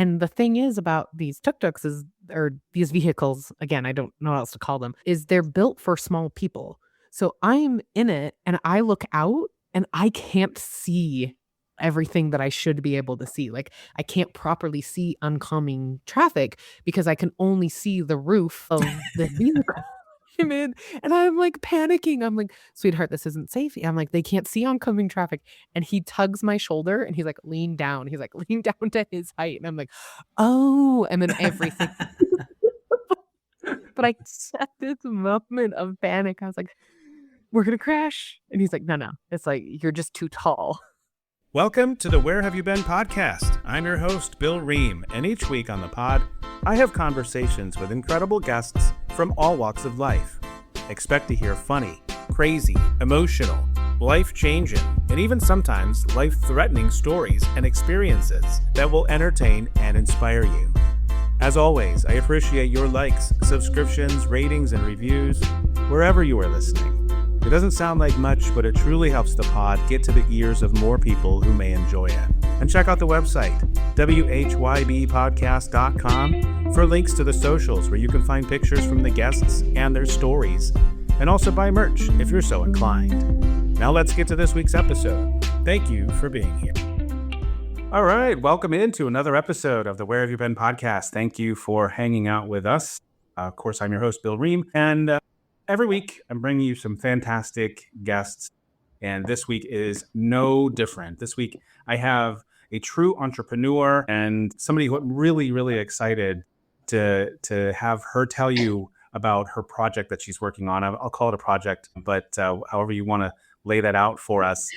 And the thing is about these tuk-tuks or these vehicles, again, I don't know what else to call them, is they're built for small people. So I'm in it and I look out and I can't see everything that I should be able to see. Like I can't properly see oncoming traffic because I can only see the roof of the vehicle I'm in. And I'm like panicking. I'm like, sweetheart, this isn't safe. I'm like, they can't see oncoming traffic. And he tugs my shoulder and he's like, lean down. He's like, lean down to his height. And I'm like, oh, and then everything. But I just at this moment of panic, I was like, we're gonna crash. And he's like, no. It's like, you're just too tall. Welcome to the Where Have You Been podcast. I'm your host, Bill Ream, and each week on the pod, I have conversations with incredible guests from all walks of life. Expect to hear funny, crazy, emotional, life-changing, and even sometimes life-threatening stories and experiences that will entertain and inspire you. As always, I appreciate your likes, subscriptions, ratings, and reviews wherever you are listening. It doesn't sound like much, but it truly helps the pod get to the ears of more people who may enjoy it. And check out the website, whybpodcast.com, for links to the socials where you can find pictures from the guests and their stories, and also buy merch if you're so inclined. Now let's get to this week's episode. Thank you for being here. All right, welcome into another episode of the Where Have You Been podcast. Thank you for hanging out with us. Of course, I'm your host, Bill Ream, and every week, I'm bringing you some fantastic guests, and this week is no different. This week, I have a true entrepreneur and somebody who I'm really, really excited to have her tell you about her project that she's working on. I'll call it a project, but however you want to lay that out for us,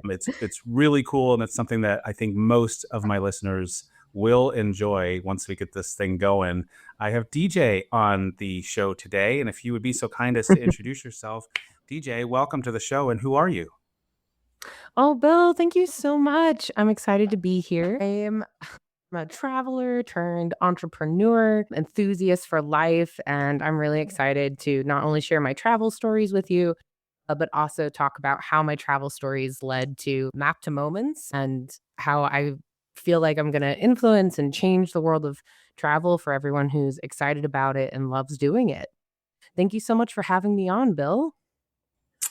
it's really cool, and it's something that I think most of my listeners will enjoy once we get this thing going. I have Deejay on the show today, and if you would be so kind as to introduce yourself. Deejay, welcome to the show, and who are you? Oh, Bill, thank you so much. I'm excited to be here. I'm a traveler turned entrepreneur, enthusiast for life, and I'm really excited to not only share my travel stories with you, but also talk about how my travel stories led to Map to Moments and how I feel like I'm going to influence and change the world of travel for everyone who's excited about it and loves doing it. Thank you so much for having me on, Bill.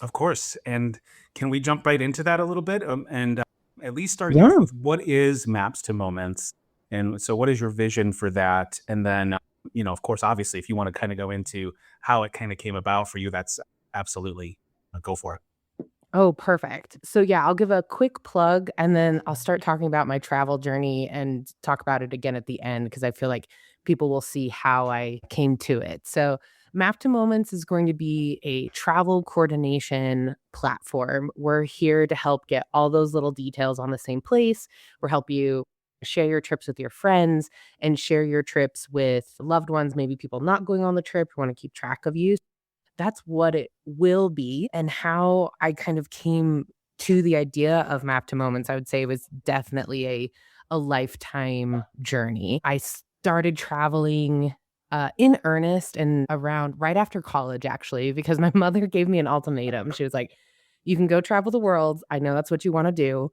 Of course. And can we jump right into that a little bit? And at least starting off with what is Maps to Moments? And so what is your vision for that? And then, of course, obviously, if you want to kind of go into how it kind of came about for you, that's absolutely go for it. Oh, perfect. So yeah, I'll give a quick plug and then I'll start talking about my travel journey and talk about it again at the end because I feel like people will see how I came to it. So Map to Moments is going to be a travel coordination platform. We're here to help get all those little details on the same place. We'll help you share your trips with your friends and share your trips with loved ones, maybe people not going on the trip who want to keep track of you. That's what it will be. And how I kind of came to the idea of Map to Moments, I would say, was definitely a lifetime journey. I started traveling in earnest and around right after college, actually, because my mother gave me an ultimatum. She was like, you can go travel the world. I know that's what you want to do,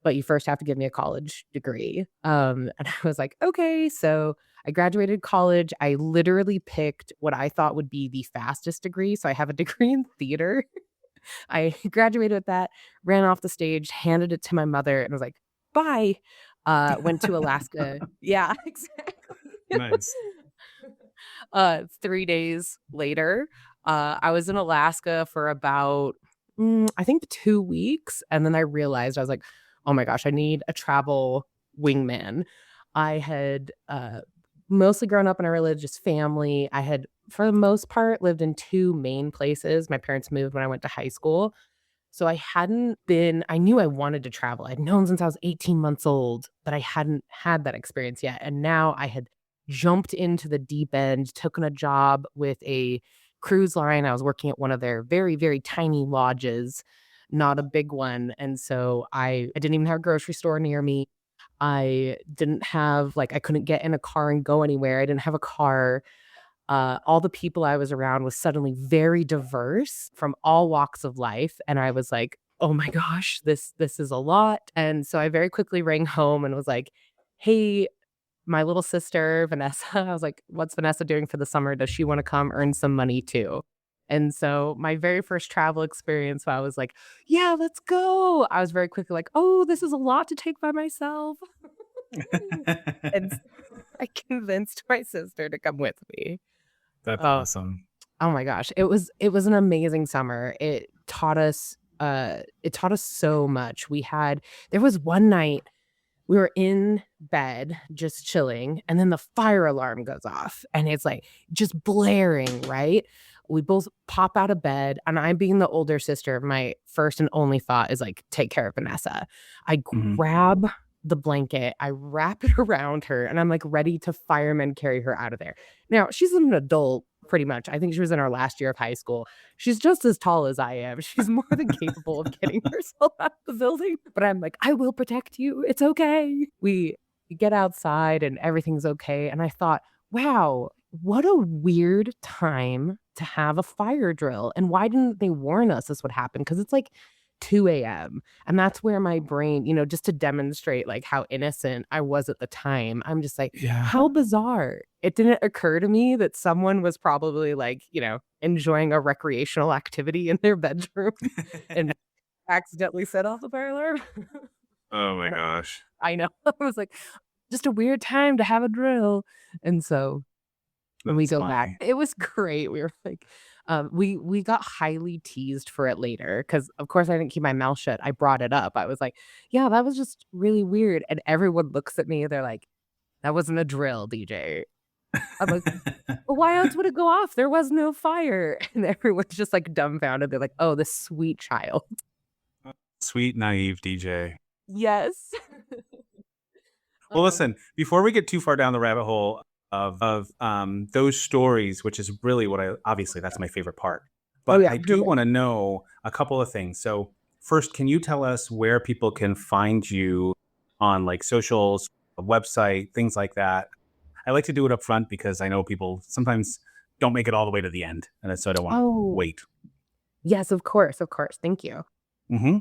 but you first have to give me a college degree. And I was like, okay. So I graduated college. I literally picked what I thought would be the fastest degree. So I have a degree in theater. I graduated with that, ran off the stage, handed it to my mother, and was like, bye. Went to Alaska. Yeah, exactly. Nice. 3 days later, I was in Alaska for about, I think 2 weeks. And then I realized, I was like, oh my gosh, I need a travel wingman. I had mostly grown up in a religious family. I had, for the most part, lived in 2 main places. My parents moved when I went to high school. So I knew I wanted to travel. I'd known since I was 18 months old, but I hadn't had that experience yet. And now I had jumped into the deep end, taken a job with a cruise line. I was working at one of their very, very tiny lodges, not a big one. And so I didn't even have a grocery store near me. I didn't have, I couldn't get in a car and go anywhere. I didn't have a car. All the people I was around was suddenly very diverse from all walks of life. And I was like, oh my gosh, this is a lot. And so I very quickly rang home and was like, hey, my little sister, Vanessa, I was like, "What's Vanessa doing for the summer? Does she wanna come earn some money too?" And so my very first travel experience, I was like, "Yeah, let's go." I was very quickly like, "Oh, this is a lot to take by myself." And so I convinced my sister to come with me. That's Oh, awesome. oh my gosh. It was an amazing summer. It taught us so much. There was one night we were in bed just chilling, and then the fire alarm goes off and it's like just blaring, right? We both pop out of bed, and I, being the older sister, my first and only thought is like, take care of Vanessa. I Mhm. grab the blanket, I wrap it around her, and I'm like ready to fireman carry her out of there. Now, she's an adult pretty much. I think she was in our last year of high school. She's just as tall as I am. She's more than capable of getting herself out of the building. But I'm like, I will protect you. It's okay. We get outside and everything's okay. And I thought, wow, what a weird time to have a fire drill. And why didn't they warn us this would happen? Because it's like 2 a.m. And that's where my brain, just to demonstrate like how innocent I was at the time, I'm just like, Yeah. how bizarre. It didn't occur to me that someone was probably like, enjoying a recreational activity in their bedroom and accidentally set off the fire alarm. Oh my But gosh. I know. I was like, just a weird time to have a drill. And so when we That's go back, funny. it was great. We were like, we got highly teased for it later because, of course, I didn't keep my mouth shut. I brought it up. I was like, "Yeah, that was just really weird." And everyone looks at me. They're like, "That wasn't a drill, DJ." I'm like, "Well, why else would it go off? There was no fire." And everyone's just like dumbfounded. They're like, "Oh, this sweet child." Sweet, naive DJ. Yes. Well, Oh. listen, before we get too far down the rabbit hole of those stories, which is really what I obviously that's my favorite part. Oh But yeah. I do want to know a couple of things. So, first, can you tell us where people can find you on like socials, a website, things like that? I like to do it up front because I know people sometimes don't make it all the way to the end, and so I don't want to Oh, wait. yes, of course, of course. Thank you. Hmm.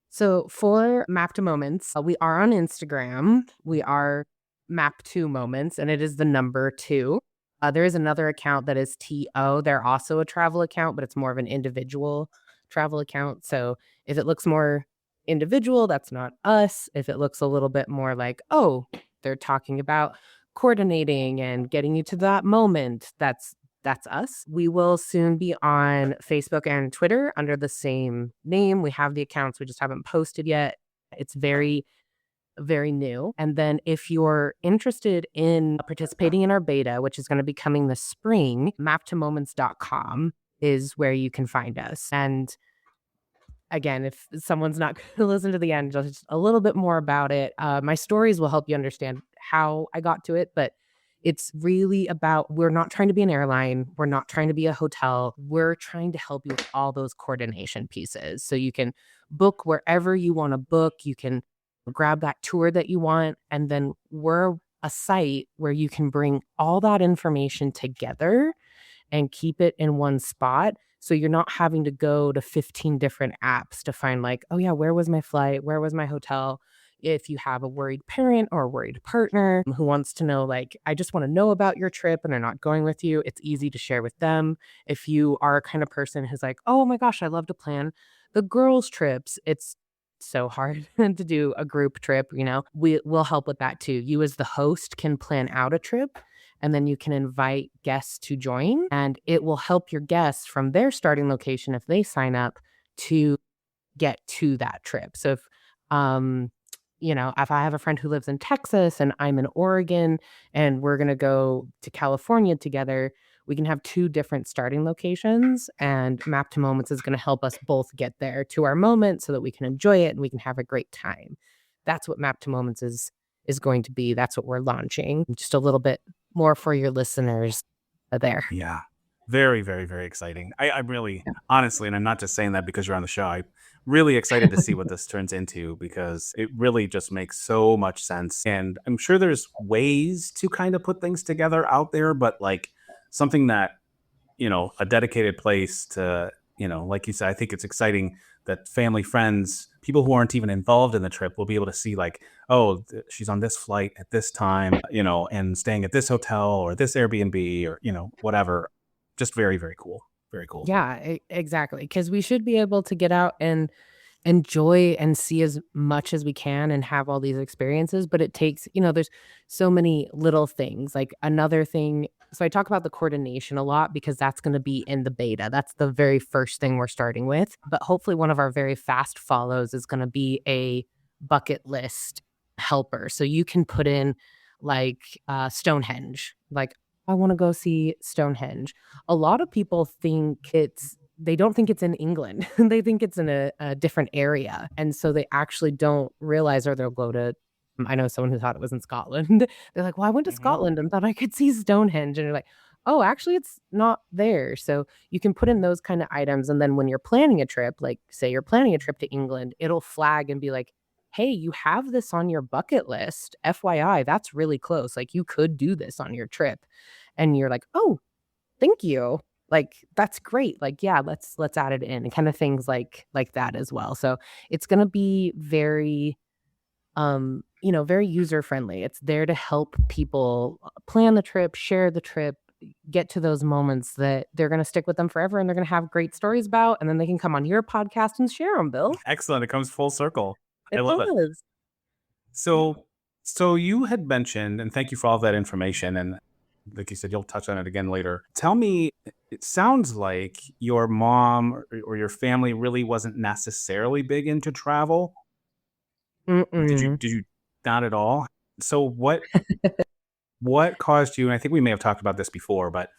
So for Map to Moments, we are on Instagram. We are Map to Moments, and it is the number two. There is another account that is TO. They're also a travel account, but it's more of an individual travel account. So if it looks more individual, that's not us. If it looks a little bit more like, oh, they're talking about coordinating and getting you to that moment, that's us. We will soon be on Facebook and Twitter under the same name. We have the accounts, we just haven't posted yet. It's very, very new. And then if you're interested in participating in our beta, which is going to be coming this spring, maptomoments.com is where you can find us. And again, if someone's not going to listen to the end, just a little bit more about it. My stories will help you understand how I got to it, but it's really about we're not trying to be an airline. We're not trying to be a hotel. We're trying to help you with all those coordination pieces. So you can book wherever you want to book. You can grab that tour that you want. And then we're a site where you can bring all that information together and keep it in one spot. So you're not having to go to 15 different apps to find like, oh yeah, where was my flight? Where was my hotel? If you have a worried parent or a worried partner who wants to know, like, I just want to know about your trip and they're not going with you, it's easy to share with them. If you are a kind of person who's like, oh my gosh, I love to plan the girls' trips, it's so hard to do a group trip, we will help with that too. You, as the host, can plan out a trip and then you can invite guests to join and it will help your guests from their starting location if they sign up to get to that trip. So um if I have a friend who lives in Texas and I'm in Oregon and we're going to go to California together, we can have two different starting locations and Map to Moments is going to help us both get there to our moment so that we can enjoy it and we can have a great time. That's what Map to Moments is going to be. That's what we're launching. Just a little bit more for your listeners there. Yeah. Very, very, very exciting. I'm really, honestly, and I'm not just saying that because you're on the show. I'm really excited to see what this turns into because it really just makes so much sense. And I'm sure there's ways to kind of put things together out there, but like something that, a dedicated place to, like you said, I think it's exciting that family, friends, people who aren't even involved in the trip will be able to see like, oh, she's on this flight at this time, and staying at this hotel or this Airbnb or, whatever. Just very, very cool. Very cool. Yeah, exactly. Because we should be able to get out and enjoy and see as much as we can and have all these experiences, but it takes, there's so many little things. Like another thing, so I talk about the coordination a lot because that's going to be in the beta. That's the very first thing we're starting with. But hopefully one of our very fast follows is going to be a bucket list helper. So you can put in like Stonehenge, like I want to go see Stonehenge. A lot of people they don't think it's in England. They think it's in a different area. And so they actually don't realize, or they'll go to, I know someone who thought it was in Scotland. They're like, well, I went to Mhm. Scotland and thought I could see Stonehenge. And you're like, oh, actually, it's not there. So you can put in those kind of items. And then when you're planning a trip, like say you're planning a trip to England, it'll flag and be like, hey, you have this on your bucket list. FYI, that's really close. Like you could do this on your trip. And you're like, oh, thank you. Like, that's great. Like, yeah, let's add it in and kind of things like that as well. So it's gonna be very very user friendly. It's there to help people plan the trip, share the trip, get to those moments that they're gonna stick with them forever and they're gonna have great stories about, and then they can come on your podcast and share them, Bill. Excellent. It comes full circle. I It love it. does. So you had mentioned, and thank you for all that information. And like you said, you'll touch on it again later. Tell me, it sounds like your mom or your family really wasn't necessarily big into travel. Did you Mm-mm. did you not at all? So what caused you, and I think we may have talked about this before, but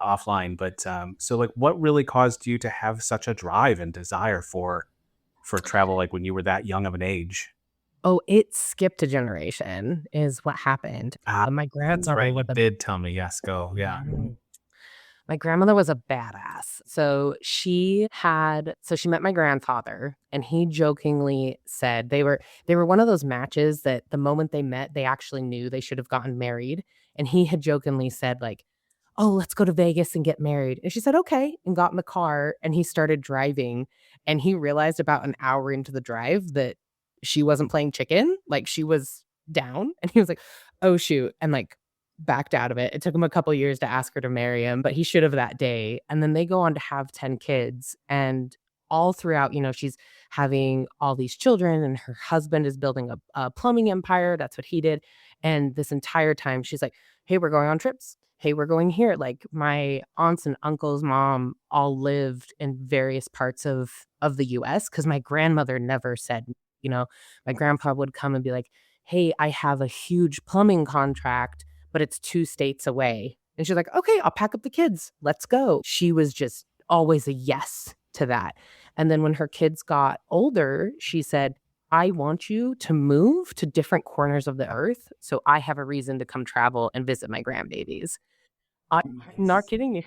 offline, but so like what really caused you to have such a drive and desire for travel like when you were that young of an age? Oh, it skipped a generation is what happened. Ah, My that's grandmother right. You was a did tell me. Yes, go. Yeah. My grandmother was a badass. So she met my grandfather and he jokingly said they were one of those matches that the moment they met, they actually knew they should have gotten married. And he had jokingly said, like, oh, let's go to Vegas and get married. And she said, okay, and got in the car and he started driving. And he realized about an hour into the drive that she wasn't playing chicken. Like she was down. And he was like, oh, shoot. And like backed out of it. It took him a couple years to ask her to marry him, but he should have that day. And then they go on to have 10 kids. And all throughout, she's having all these children, and her husband is building a plumbing empire. That's what he did. And this entire time, she's like, hey, we're going on trips. Hey, we're going here. Like my aunts and uncles' mom all lived in various parts of the US because my grandmother never said, you know, my grandpa would come and be like, hey, I have a huge plumbing contract but it's 2 states away. And she's like, "Okay, I'll pack up the kids. Let's go." She was just always a yes to that. And then when her kids got older, she said, "I want you to move to different corners of the earth so I have a reason to come travel and visit my grandbabies." I'm not Nice. kidding you.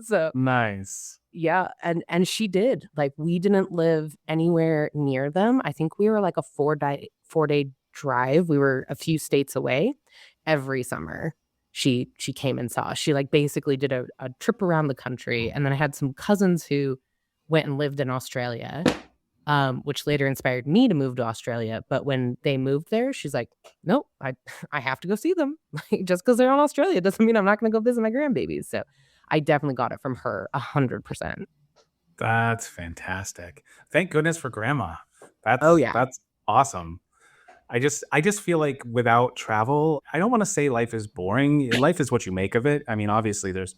So Nice. yeah, and she did. Like, we didn't live anywhere near them. I think we were like a 4-day drive. We were a few states away. Every summer, she came and saw us. She, like, basically did a trip around the country, and then I had some cousins who went and lived in Australia, which later inspired me to move to Australia, but when they moved there, she's like, "Nope, I I have to go see them. Like, just because 'cause they're in Australia doesn't mean I'm not gonna go visit my grandbabies." So I definitely got it from her 100%. That's fantastic. Thank goodness for grandma. Oh, That's yeah. that's awesome. I just feel like without travel, I don't want to say life is boring. Life is what you make of it. I mean, obviously there's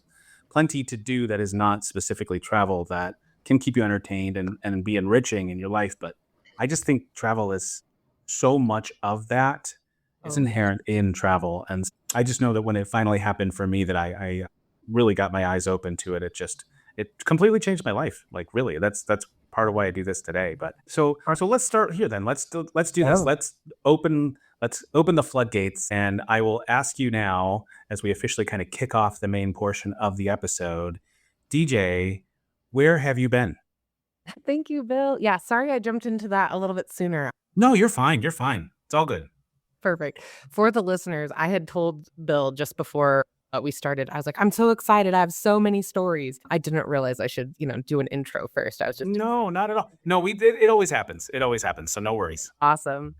plenty to do that is not specifically travel that can keep you entertained and be enriching in your life. But I just think travel is so much of that is Oh, yeah. inherent in travel. And I just know that when it finally happened for me that I really got my eyes open to it. It completely changed my life. Like really, that's part of why I do this today. But so let's start here then. Let's do this. Oh. Let's open the floodgates, and I will ask you now as we officially kind of kick off the main portion of the episode. DJ, where have you been? Thank you, Bill. Yeah, sorry I jumped into that a little bit sooner. No, you're fine. You're fine. It's all good. Perfect. For the listeners, I had told Bill just before we started, I was like, "I'm so excited. I have so many stories." I didn't realize I should, do an intro first. I was just No, not at all. No, we did. It always happens. It always happens. So no worries. awesome.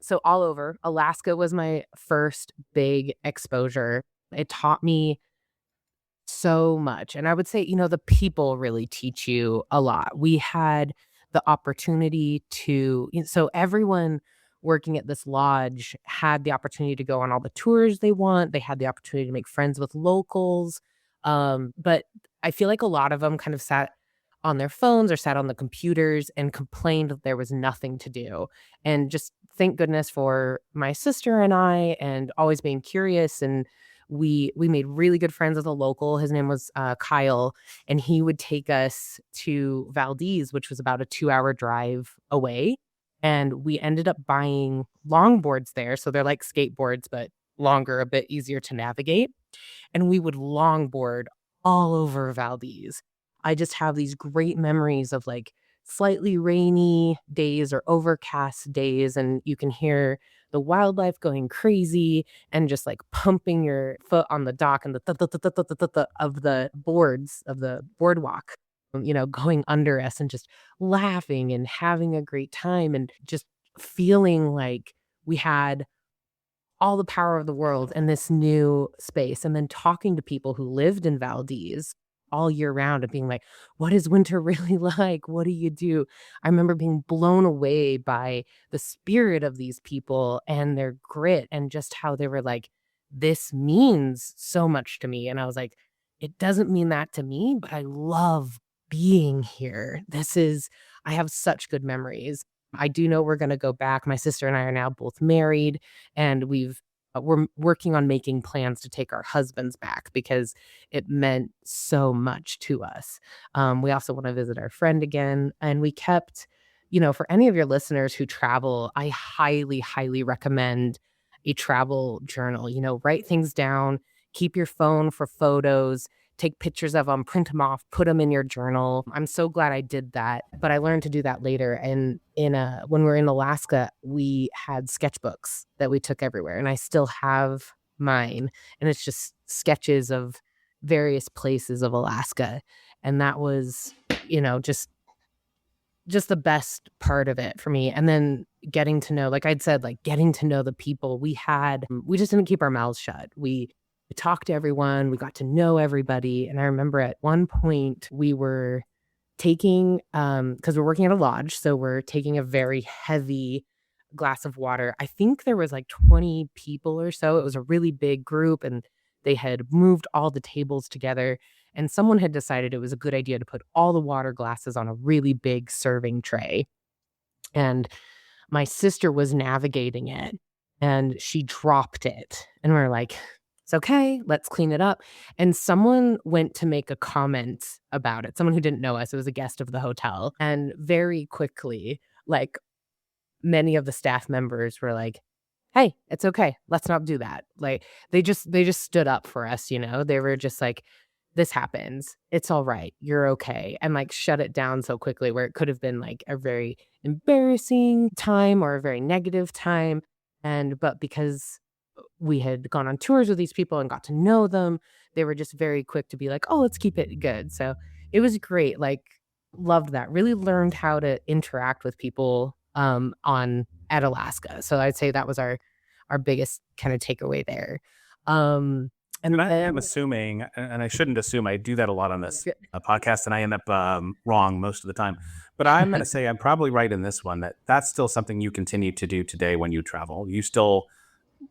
So all over, Alaska was my first big exposure. It taught me so much. And I would say, the people really teach you a lot. We had the opportunity to, so everyone working at this lodge had the opportunity to go on all the tours they want. They had the opportunity to make friends with locals. But I feel like a lot of them kind of sat on their phones or sat on the computers and complained that there was nothing to do. And just thank goodness for my sister and I, and always being curious, and we made really good friends with a local. His name was Kyle, and he would take us to Valdez, which was about a 2-hour drive away. And we ended up buying longboards there. So they're like skateboards, but longer, a bit easier to navigate. And we would longboard all over Valdez. I just have these great memories of like slightly rainy days or overcast days, and you can hear the wildlife going crazy and just like pumping your foot on the dock and the of the boards of the boardwalk, going under us, and just laughing and having a great time, and just feeling like we had all the power of the world in this new space. And then talking to people who lived in Valdez all year round and being like, "What is winter really like? What do you do?" I remember being blown away by the spirit of these people and their grit, and just how they were like, "This means so much to me." And I was like, "It doesn't mean that to me, but I love being here. I have such good memories." I do know we're going to go back. My sister and I are now both married, and we're working on making plans to take our husbands back because it meant so much to us. We also want to visit our friend again, and we kept, for any of your listeners who travel, I highly, highly recommend a travel journal. Write things down, keep your phone for photos, take pictures of them, print them off, put them in your journal. I'm so glad I did that, but I learned to do that later. And when we were in Alaska, we had sketchbooks that we took everywhere, and I still have mine. And it's just sketches of various places of Alaska, and that was, just the best part of it for me. And then getting to know, like I'd said, like getting to know the people we just didn't keep our mouths shut. We talked to everyone, we got to know everybody. And I remember at one point we were taking, because we're working at a lodge, so we're taking a very heavy glass of water. I think there was like 20 people or so. It was a really big group, and they had moved all the tables together. And someone had decided it was a good idea to put all the water glasses on a really big serving tray. And my sister was navigating it, and she dropped it. And we're like, "It's okay. Let's clean it up." And someone went to make a comment about it. Someone who didn't know us. It was a guest of the hotel. And very quickly, like, many of the staff members were like, "Hey, it's okay. Let's not do that." Like, they just stood up for us, They were just like, "This happens. It's all right. You're okay." And like shut it down so quickly, where it could have been like a very embarrassing time or a very negative time. But because we had gone on tours with these people and got to know them, they were just very quick to be like, "Oh, let's keep it good." So it was great. Like, loved that. Really learned how to interact with people on at Alaska. So I'd say that was our biggest kind of takeaway there. Um And and I am then assuming, and I shouldn't assume, I do that a lot on this podcast, and I end up wrong most of the time. But I'm going to say I'm probably right in this one, that that's still something you continue to do today when you travel. You still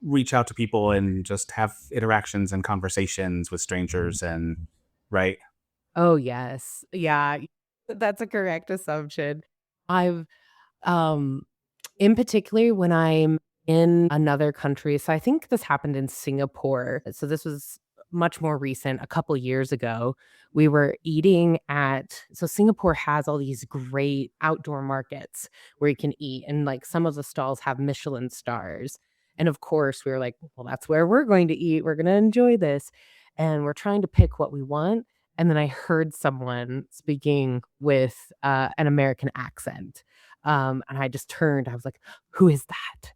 reach out to people and just have interactions and conversations with strangers, and right. Oh, yes. Yeah, that's a correct assumption. I've, um in particular, when I'm in another country, so I think this happened in Singapore. So this was much more recent, a couple years ago. We were eating so Singapore has all these great outdoor markets where you can eat, and like some of the stalls have Michelin stars. And of course, we were like, "Well, that's where we're going to eat. We're going to enjoy this." And we're trying to pick what we want. And then I heard someone speaking with an American accent. And I just turned, I was like, "Who is that?"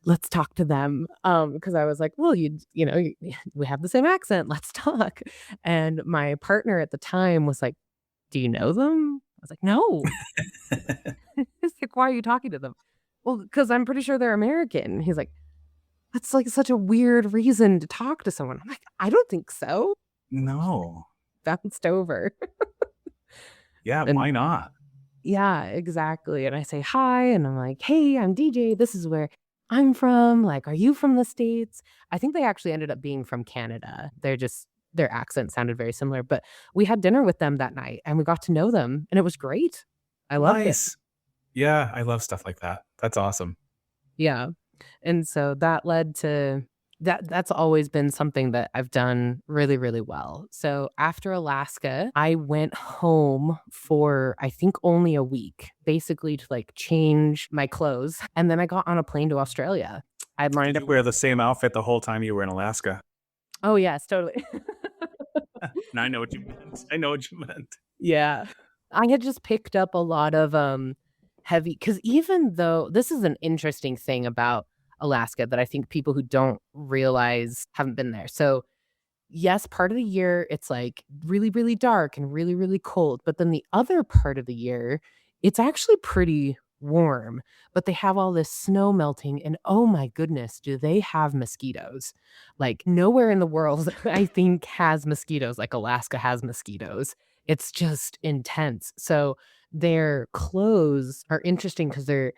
let's talk to them. Because I was like, well, we have the same accent. Let's talk. And my partner at the time was like, do you know them? I was like, no. He's like, why are you talking to them? Well, because I'm pretty sure they're American. He's like, that's like such a weird reason to talk to someone. I'm like, I don't think so. No. Bounced over. Yeah, And why not? yeah, exactly. And I say hi and I'm like, hey, I'm DJ. This is where I'm from. Like, are you from the States? I think they actually ended up being from Canada. Their accent sounded very similar. But we had dinner with them that night and we got to know them and it was great. I loved it. Nice. Yeah, I love stuff like that. That's awesome. Yeah. And so that led to that's always been something that I've done really, really well. So after Alaska, I went home for I think only a week, basically to like change my clothes. And then I got on a plane to Australia. I lined Did up. you wear the same outfit the whole time you were in Alaska? Oh yes, totally. And I know what you meant. I know what you meant. Yeah. I had just picked up a lot of heavy because even though this is an interesting thing about Alaska that I think people who don't realize haven't been there. So yes, part of the year it's like really, really dark and really, really cold. But then the other part of the year, it's actually pretty warm. But they have all this snow melting, and oh my goodness, do they have mosquitoes? Like nowhere in the world, I think, has mosquitoes like Alaska has mosquitoes. It's just intense. So their clothes are interesting because they're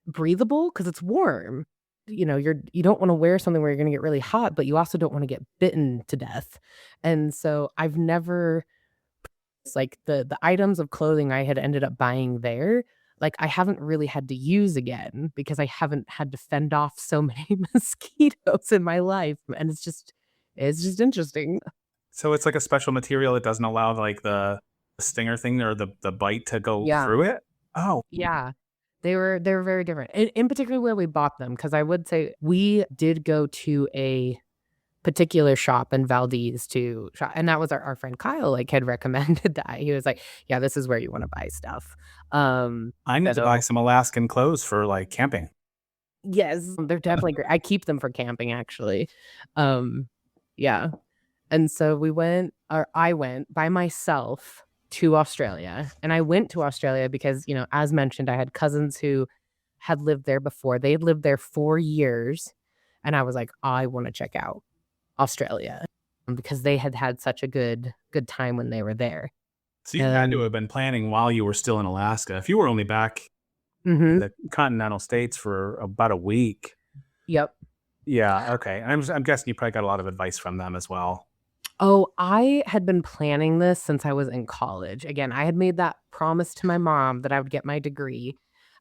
breathable because it's warm. You don't wanna wear something where you're gonna get really hot, but you also don't wanna get bitten to death. And so I've never it's like the items of clothing I had ended up buying there, like, I haven't really had to use again because I haven't had to fend off so many mosquitoes in my life, and it's just interesting. So it's like a special material. It doesn't allow like the stinger thing or the bite to go Yeah. through it. Oh, Yeah. They were very different. In particular where we bought them, because I would say we did go to a particular shop in Valdez to shop, and that was our friend Kyle, like, had recommended that. He was like, "Yeah, this is where you wanna buy stuff." I need to buy So some Alaskan clothes for like camping. yes, they're definitely great. I keep them for camping, actually. Um, yeah. And so I went by myself to Australia. And I went to Australia because, as mentioned, I had cousins who had lived there before. They had lived there 4 years. And I was like, I want to check out Australia because they had had such a good time when they were there. So you had to And have been planning while you were still in Alaska. If you were only back in mhm, the continental states for about a week. yep. Yeah, okay. I'm guessing you probably got a lot of advice from them as well. Oh, I had been planning this since I was in college. Again, I had made that promise to my mom that I would get my degree.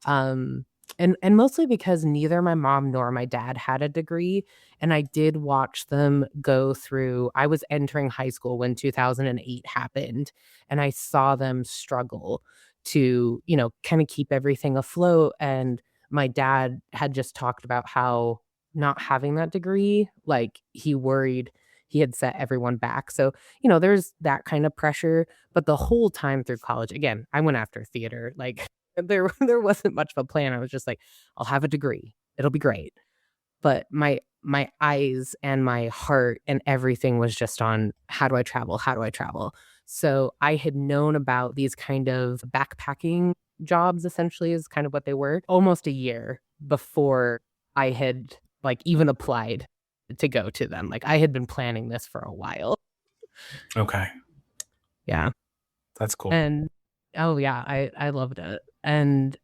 Um, and mostly because neither my mom nor my dad had a degree, and I did watch them go through I was entering high school when 2008 happened, and I saw them struggle to, kind of keep everything afloat, and my dad had just talked about how not having that degree, like, he worried he had set everyone back. So, there's that kind of pressure, but the whole time through college, again, I went after theater. Like there wasn't much of a plan. I was just like, I'll have a degree. It'll be great. But my eyes and my heart and everything was just on how do I travel? How do I travel? So I had known about these kind of backpacking jobs essentially is kind of what they were almost a year before I had like even applied to go to them. Like I had been planning this for a while. Okay, Yeah. that's cool. And oh yeah, I loved it. And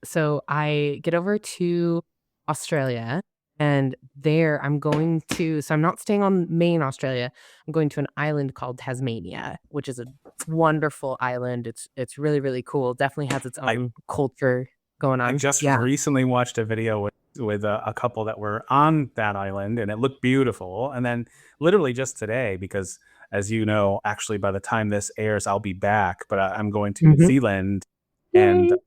so I get over to Australia and there I'm not staying on main Australia. I'm going to an island called Tasmania, which is a wonderful island. It's really, really cool. Definitely has its I own culture going I on. just Yeah. recently watched a video with a couple that were on that island, and it looked beautiful. And then, literally just today, because as you know, actually by the time this airs, I'll be back. But I'm going to New Mhm. Zealand, and Yay.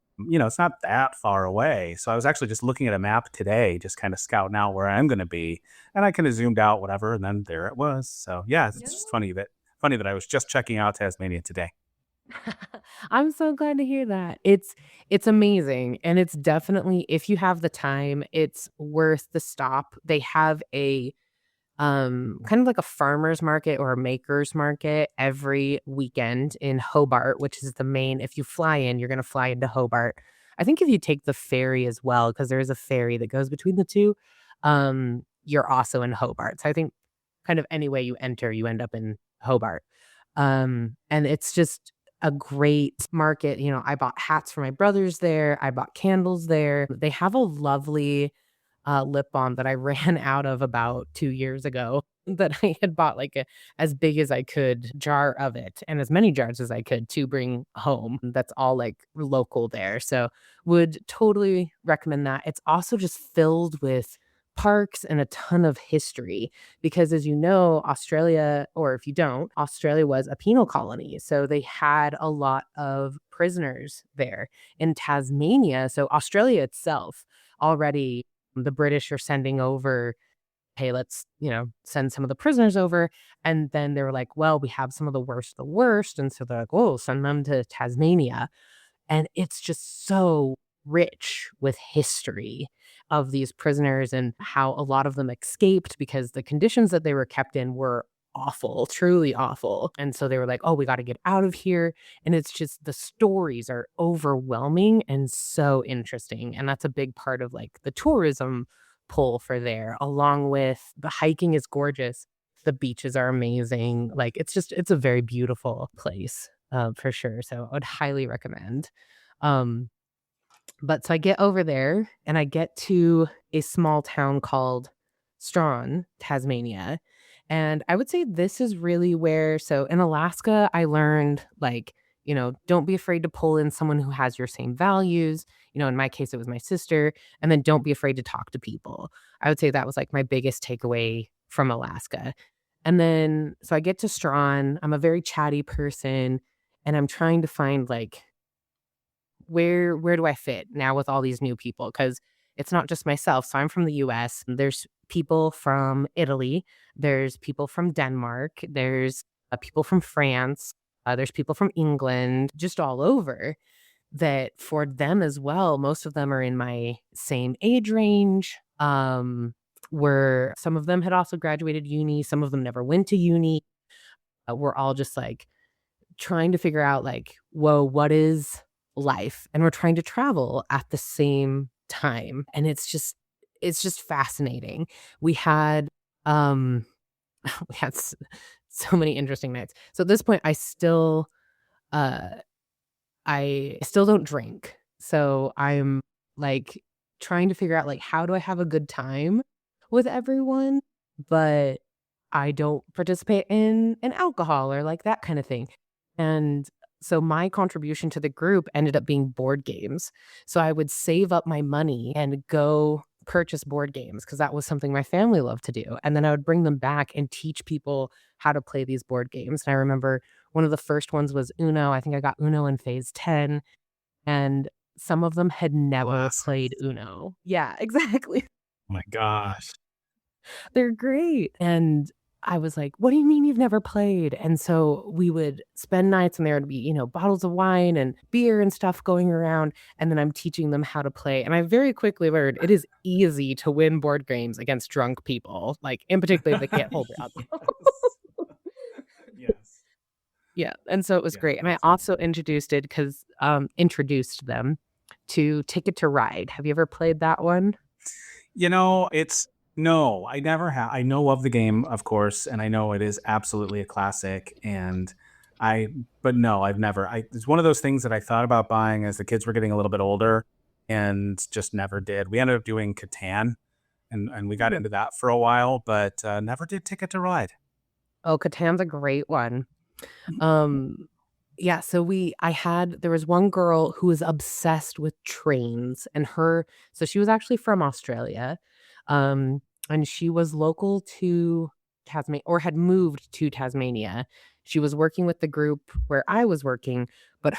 it's not that far away. So I was actually just looking at a map today, just kind of scouting out where I'm going to be, and I kind of zoomed out, whatever, and then there it was. So yeah, it's Yeah. just funny that I was just checking out Tasmania today. I'm so glad to hear that. It's amazing, and it's definitely if you have the time, it's worth the stop. They have a kind of like a farmer's market or a maker's market every weekend in Hobart, which is the main if you fly in, you're gonna fly into Hobart. I think if you take the ferry as well, because there is a ferry that goes between the 2, you're also in Hobart. So I think kind of any way you enter, you end up in Hobart. And it's just a great market. You know, I bought hats for my brothers there. I bought candles there. They have a lovely lip balm that I ran out of about 2 years ago that I had bought like a as big as I could jar of it and as many jars as I could to bring home. That's all like local there. So would totally recommend that. It's also just filled with parks and a ton of history because as you know, Australia, or if you don't, Australia was a penal colony. So they had a lot of prisoners there in Tasmania. So Australia itself already the British are sending over, "Hey, let's, send some of the prisoners over." And then they were like, "Well, we have some of the worst." And so they're like, "Oh, send them to Tasmania." And it's just so rich with history of these prisoners and how a lot of them escaped because the conditions that they were kept in were awful, truly awful. And so they were like, "Oh, we got to get out of here." And it's just the stories are overwhelming and so interesting. And that's a big part of like the tourism pull for there, along with the hiking is gorgeous. The beaches are amazing. Like it's a very beautiful place for sure. So I would highly recommend. Um, but so I get over there and I get to a small town called Strawn, Tasmania. And I would say this is really where, so in Alaska, I learned like, don't be afraid to pull in someone who has your same values. In my case, it was my sister. And then don't be afraid to talk to people. I would say that was like my biggest takeaway from Alaska. And then, so I get to Strawn. I'm a very chatty person and I'm trying to find like where do I fit now with all these new people? Because it's not just myself. So I'm from the US. There's people from Italy. There's people from Denmark. There's people from France. There's people from England, just all over that for them as well. Most of them are in my same age range. Where some of them had also graduated uni. Some of them never went to uni. We're all just like, trying to figure out like, whoa, what is life? And we're trying to travel at the same time. And it's just fascinating. We had um we had so many interesting nights. So at this point uh I still don't drink. So I'm like trying to figure out like how do I have a good time with everyone, but I don't participate in alcohol or like that kind of thing. And so my contribution to the group ended up being board games. So I would save up my money and go purchase board games because that was something my family loved to do. And then I would bring them back and teach people how to play these board games. And I remember one of the first ones was Uno. I think I got Uno in phase 10, and some of them had never Classic. played Uno. Yeah, exactly. Oh my gosh. They're great. And I was like, "What do you mean you've never played?" And so we would spend nights and there would be, bottles of wine and beer and stuff going around. And then I'm teaching them how to play. And I very quickly learned it is easy to win board games against drunk people, like in particular, they can't hold their alcohol. Yes. Yes. Yeah. And so it was Yeah, great. And I that's also introduced them to Ticket to Ride. Have you ever played that one? it's no, I never have. I know of the game, of course, and I know it is absolutely a classic. And I, but no, I've never. It's one of those things that I thought about buying as the kids were getting a little bit older, and just never did. We ended up doing Catan, and we got into that for a while, but never did Ticket to Ride. Oh, Catan's a great one. Um, yeah, so there was one girl who was obsessed with trains and so she was actually from Australia. Um, and she was local to Tasmania or had moved to Tasmania. She was working with the group where I was working, but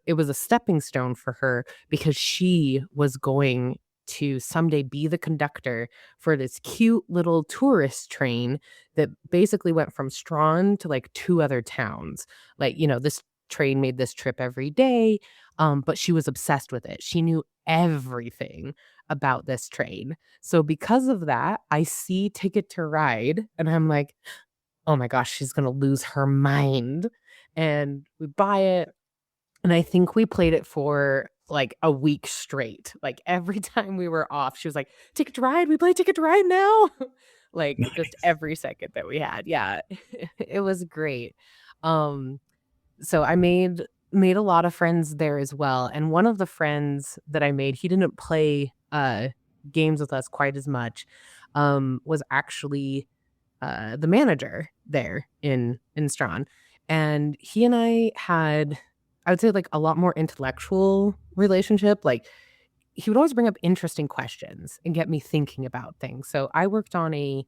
it was a stepping stone for her because she was going to someday be the conductor for this cute little tourist train that basically went from Strawn to like two other towns. Like, this train made this trip every day, but she was obsessed with it. She knew everything about this train. So because of that, I see Ticket to Ride and I'm like, "Oh my gosh, she's gonna lose her mind." And we buy it, and I think we played it for, like, a week straight. Like, every time we were off, she was like, "Ticket to Ride? We play Ticket to Ride now?" Like, just Nice. every second that we had. Yeah. It was great. Um, so I made a lot of friends there as well, and one of the friends that I made, he didn't play, games with us quite as much, was actually the manager there in Strawn, and he and I had, I would say, like, a lot more intellectual relationship. Like, he would always bring up interesting questions and get me thinking about things. So I worked on a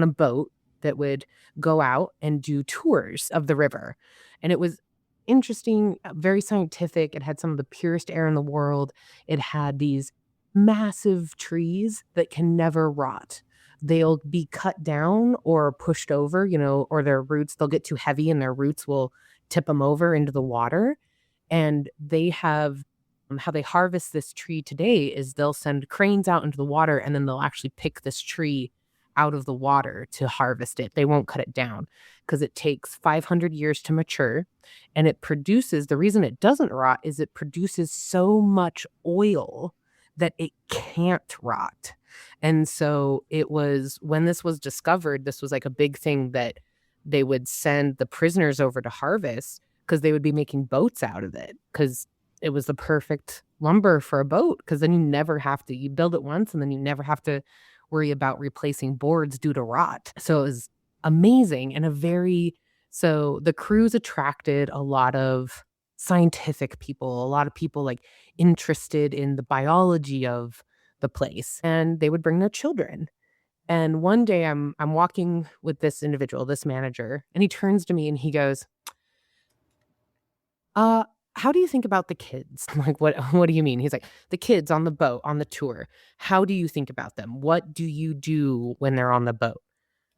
boat that would go out and do tours of the river. And it was interesting, very scientific. It had some of the purest air in the world. It had these massive trees that can never rot. They'll be cut down or pushed over, or their roots, they'll get too heavy and their roots will tip them over into the water. And they have, how they harvest this tree today is they'll send cranes out into the water and then they'll actually pick this tree out of the water to harvest it. They won't cut it down because it takes 500 years to mature, and it produces, the reason it doesn't rot is it produces so much oil that it can't rot. And so it was, when this was discovered, this was like a big thing that they would send the prisoners over to harvest because they would be making boats out of it, because it was the perfect lumber for a boat, because then you build it once and then you never have to worry about replacing boards due to rot. So it was amazing, and so the cruise attracted a lot of scientific people, a lot of people like interested in the biology of the place, and they would bring their children. And one day I'm walking with this individual, this manager, and he turns to me and he goes, "Uh, how do you think about the kids?" I'm like, "What do you mean?" He's like, "The kids on the boat, on the tour. How do you think about them? What do you do when they're on the boat?"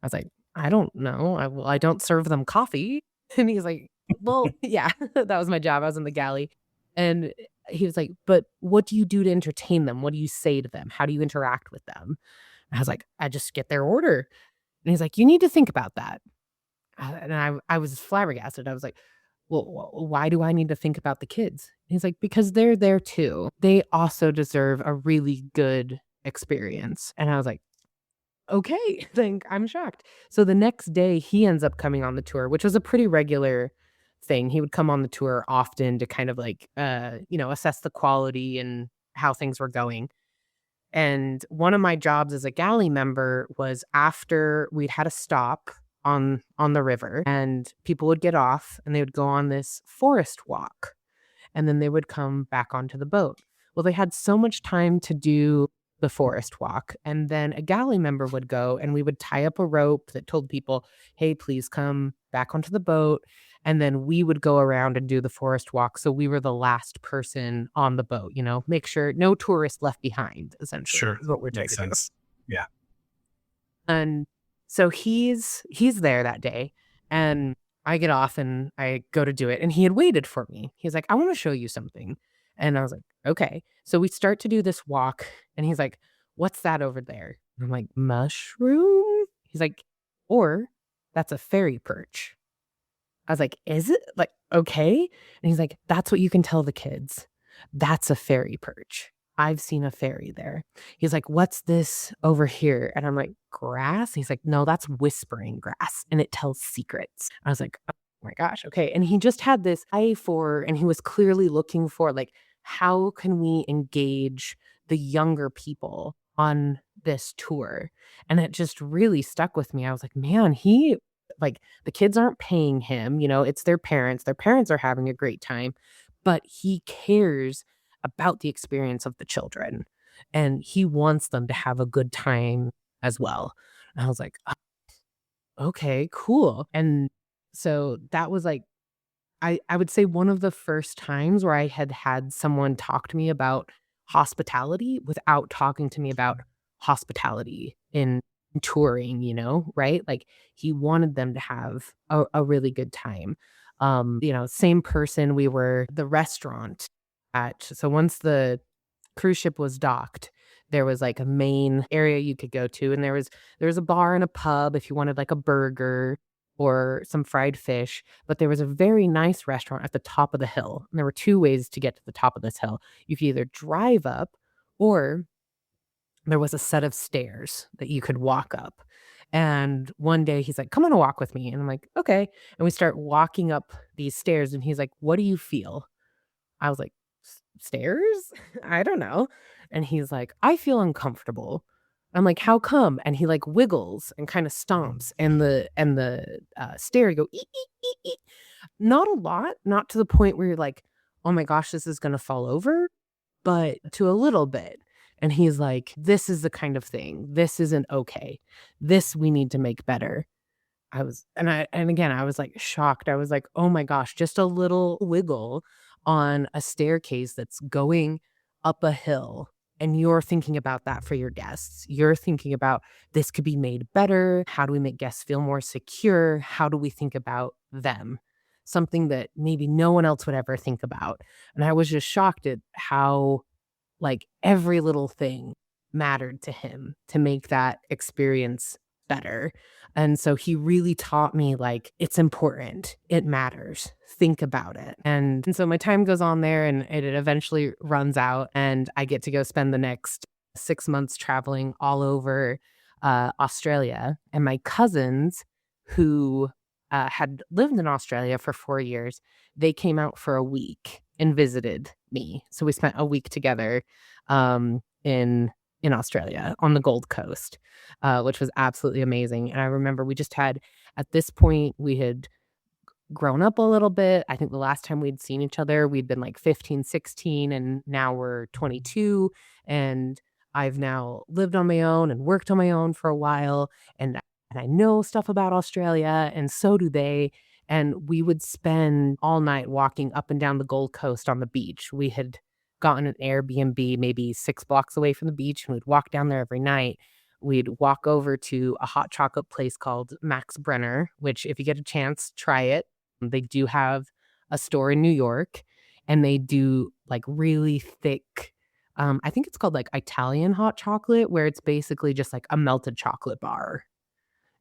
I was like, "I don't know. I don't serve them coffee." And he's like, "Well, yeah, that was my job. I was in the galley." And he was like, "But what do you do to entertain them? What do you say to them? How do you interact with them?" I was like, "I just get their order." And he's like, "You need to think about that." And I was flabbergasted. I was like, "Well, why do I need to think about the kids?" He's like, "Because they're there too. They also deserve a really good experience." And I was like, "Okay." Like, I'm shocked. So the next day, he ends up coming on the tour, which was a pretty regular thing. He would come on the tour often to kind of like, assess the quality and how things were going. And one of my jobs as a galley member was, after we'd had a stop on the river, and people would get off and they would go on this forest walk, and then they would come back onto the boat. Well, they had so much time to do the forest walk, and then a galley member would go and we would tie up a rope that told people, "Hey, please come back onto the boat." And then we would go around and do the forest walk. So we were the last person on the boat, make sure no tourist left behind, essentially, Sure. is what we're trying Makes to do. sense. Yeah. And so he's there that day, and I get off and I go to do it, and he had waited for me. He's like, "I wanna show you something." And I was like, "Okay." So we start to do this walk, and he's like, "What's that over there?" And I'm like, "Mushroom?" He's like, "Or that's a fairy perch." I was like, "Is it? Like, okay." And he's like, "That's what you can tell the kids. That's a fairy perch. I've seen a fairy there." He's like, "What's this over here?" And I'm like, "Grass?" He's like, "No, that's whispering grass and it tells secrets." I was like, "Oh my gosh, okay." And he just had this eye for, and he was clearly looking for, like, how can we engage the younger people on this tour? And it just really stuck with me. I was like, man, like, the kids aren't paying him, it's their parents. Their parents are having a great time, but he cares about the experience of the children, and he wants them to have a good time as well. And I was like, "Oh, okay, cool." And so that was like, I would say one of the first times where I had had someone talk to me about hospitality without talking to me about hospitality in touring, right? Like, he wanted them to have a really good time. Same person. We were the restaurant so once the cruise ship was docked, there was like a main area you could go to, and there was a bar and a pub if you wanted like a burger or some fried fish, but there was a very nice restaurant at the top of the hill. And there were two ways to get to the top of this hill. You could either drive up, or there was a set of stairs that you could walk up. And one day he's like, "Come on a walk with me." And I'm like, "Okay." And we start walking up these stairs, and he's like, "What do you feel?" I was like, Stairs? I don't know." And he's like, "I feel uncomfortable." I'm like, "How come?" And he like wiggles and kind of stomps, and the stair go eek, eek, eek, eek. Not a lot, not to the point where you're like, "Oh my gosh, this is gonna fall over," but to a little bit. And he's like, "This is the kind of thing. This isn't okay. This we need to make better." And again, I was, like, shocked. I was like, "Oh my gosh, just a little wiggle on a staircase that's going up a hill, and you're thinking about that for your guests. You're thinking about, this could be made better. How do we make guests feel more secure? How do we think about them?" Something that maybe no one else would ever think about. And I was just shocked at how, like, every little thing mattered to him to make that experience better. And so he really taught me, like, it's important, it matters, think about it. And so my time goes on there, and it eventually runs out, and I get to go spend the next 6 months traveling all over, Australia. And my cousins, who, had lived in Australia for 4 years, they came out for a week and visited me. So we spent a week together, in Australia on the Gold Coast, which was absolutely amazing. And I remember we just had, at this point, we had grown up a little bit. I think the last time we'd seen each other, we'd been like 15, 16, and now we're 22. And I've now lived on my own and worked on my own for a while. And I know stuff about Australia, and so do they. And we would spend all night walking up and down the Gold Coast on the beach. We had gotten an Airbnb maybe 6 blocks away from the beach, and we'd walk down there every night. We'd walk over to a hot chocolate place called Max Brenner, which if you get a chance, try it. They do have a store in New York, and they do, like, really thick, I think it's called, like, Italian hot chocolate, where it's basically just like a melted chocolate bar.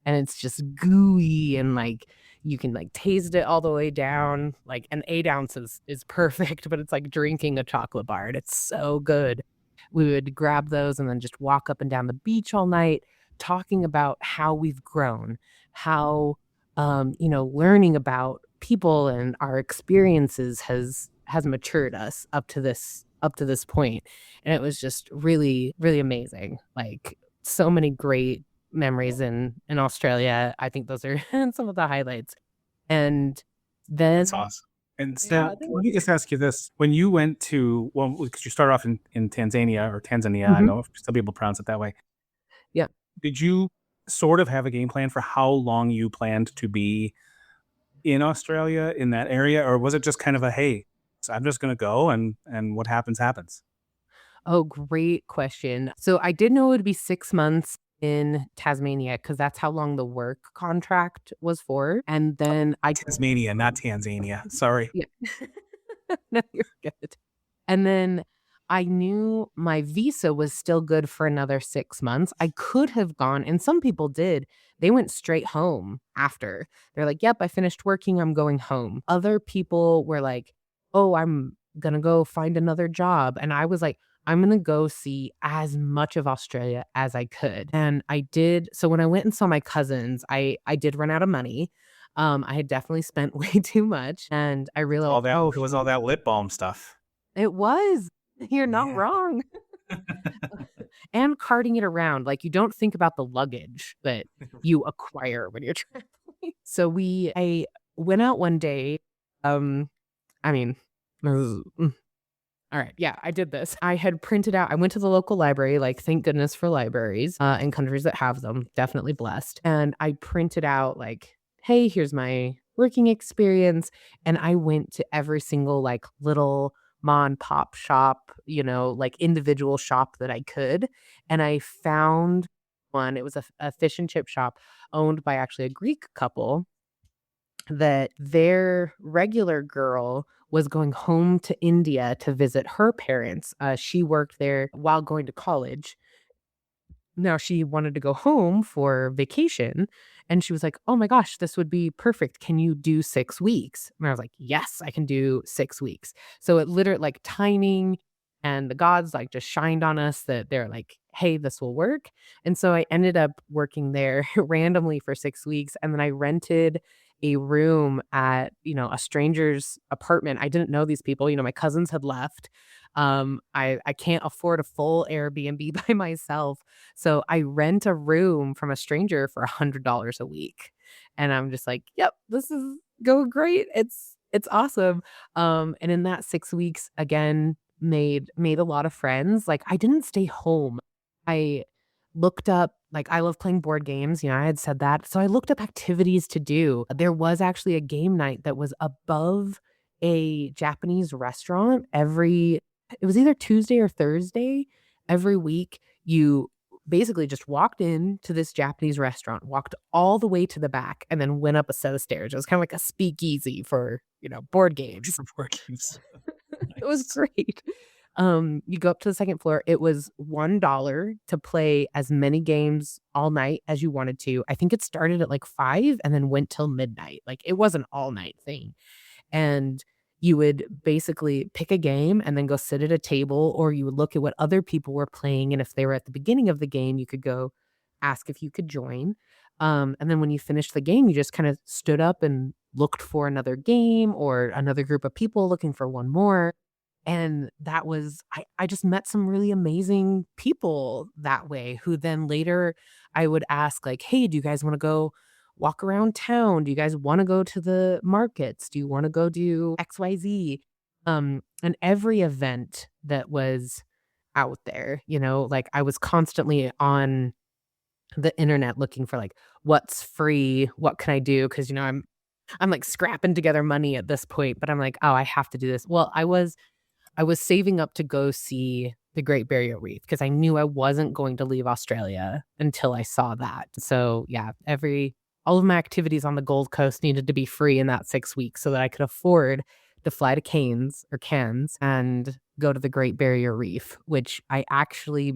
And it's just gooey, and, like, you can, like, taste it all the way down, like, an 8 ounces is perfect, but it's like drinking a chocolate bar, and it's so good. We would grab those and then just walk up and down the beach all night, talking about how we've grown, how, learning about people and our experiences has matured us up to this point. And it was just really, really amazing. Like, so many great memories in Australia. I think those are some of the highlights. And then That's awesome. And yeah, so let me just ask you this. When you went to, well, because you started off in Tanzania or Tanzania, I Mhm. know some people pronounce it that way. Yeah. Did you sort of have a game plan for how long you planned to be in Australia, in that area? Or was it just kind of a, hey, so I'm just going to go and what happens, happens? Oh, great question. So I did know it would be 6 months in Tasmania, because that's how long the work contract was for. And then I Tasmania, not Tanzania. Sorry. Yeah. No, you're good. And then I knew my visa was still good for another 6 months. I could have gone, and some people did. They went straight home after. They're like, "Yep, I finished working, I'm going home." Other people were like, "Oh, I'm gonna go find another job." And I was like, "I'm gonna go see as much of Australia as I could." And I did. So when I went and saw my cousins, I did run out of money. I had definitely spent way too much, and I realized, All that, oh, it was all that lip balm stuff. it was. You're not Yeah. wrong. And carting it around, like, you don't think about the luggage that you acquire when you're traveling. So I went out one day, um, I mean, all right, yeah, I did this. I had printed out I went to the local library, like, thank goodness for libraries, in countries that have them, definitely blessed, and I printed out, like, "Hey, here's my working experience," and I went to every single, like, little ma and pop shop, like, individual shop that I could, and I found one. It was a fish and chip shop owned by actually a Greek couple, that their regular girl was going home to India to visit her parents. She worked there while going to college. Now she wanted to go home for vacation, and she was like, "Oh my gosh, this would be perfect. Can you do 6 weeks?" And I was like, "Yes, I can do 6 weeks." So it literally like timing and the gods like just shined on us that they're like, "Hey, this will work." And so I ended up working there randomly for 6 weeks, and then I rented a room at, a stranger's apartment. I didn't know these people, my cousins had left. I can't afford a full Airbnb by myself. So I rent a room from a stranger for $100 a week. And I'm just like, "Yep, this is going great. It's awesome." And in that 6 weeks, again, made a lot of friends. Like, I didn't stay home. I looked up like, I love playing board games, I had said that. So I looked up activities to do. There was actually a game night that was above a Japanese restaurant every it was either Tuesday or Thursday every week. You basically just walked in to this Japanese restaurant, walked all the way to the back, and then went up a set of stairs. It was kinda like a speakeasy for, board games. For board games. It was Nice. great. You go up to the 2nd floor. It was $1 to play as many games all night as you wanted to. I think it started at, like, 5 and then went till midnight. Like, it was an all-night thing. And you would basically pick a game and then go sit at a table, or you would look at what other people were playing, and if they were at the beginning of the game, you could go ask if you could join. And then when you finished the game, you just kinda stood up and looked for another game or another group of people looking for one more, and that was I just met some really amazing people that way, who then later I would ask like, "Hey, do you guys wanna go walk around town? Do you guys wanna go to the markets? Do you wanna go do XYZ?" And every event that was out there, like, I was constantly on the internet looking for, like, what's free, what can I do? Because I'm, like, scrapping together money at this point, but I'm like, "Oh, I have to do this." Well, I was saving up to go see the Great Barrier Reef because I knew I wasn't going to leave Australia until I saw that. So, yeah, all of my activities on the Gold Coast needed to be free in that 6 weeks so that I could afford to fly to Cairns and go to the Great Barrier Reef, which I actually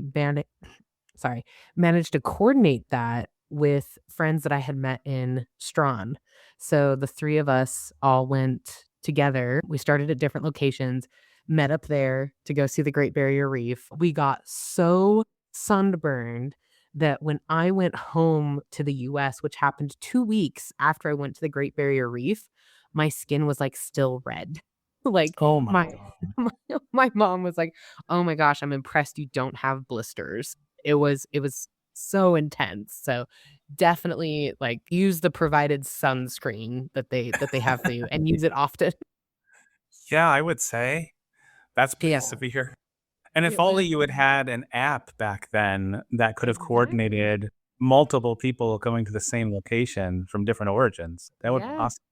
managed to coordinate that with friends that I had met in Strawn. So the 3 of us all went together. We started at different locations, met up there to go see the Great Barrier Reef. We got so sunburned that when I went home to the US, which happened 2 weeks after I went to the Great Barrier Reef, my skin was, like, still red. Like, Oh my my god. my mom was like, "Oh my gosh, I'm impressed you don't have blisters." It was so intense. So, definitely, like, use the provided sunscreen that they have for you and use it often. Yeah, I would say that's pretty Yeah. severe. And if It only was you had had an app back then that could have exactly. coordinated multiple people going to the same location from different origins. That would be Yeah. awesome.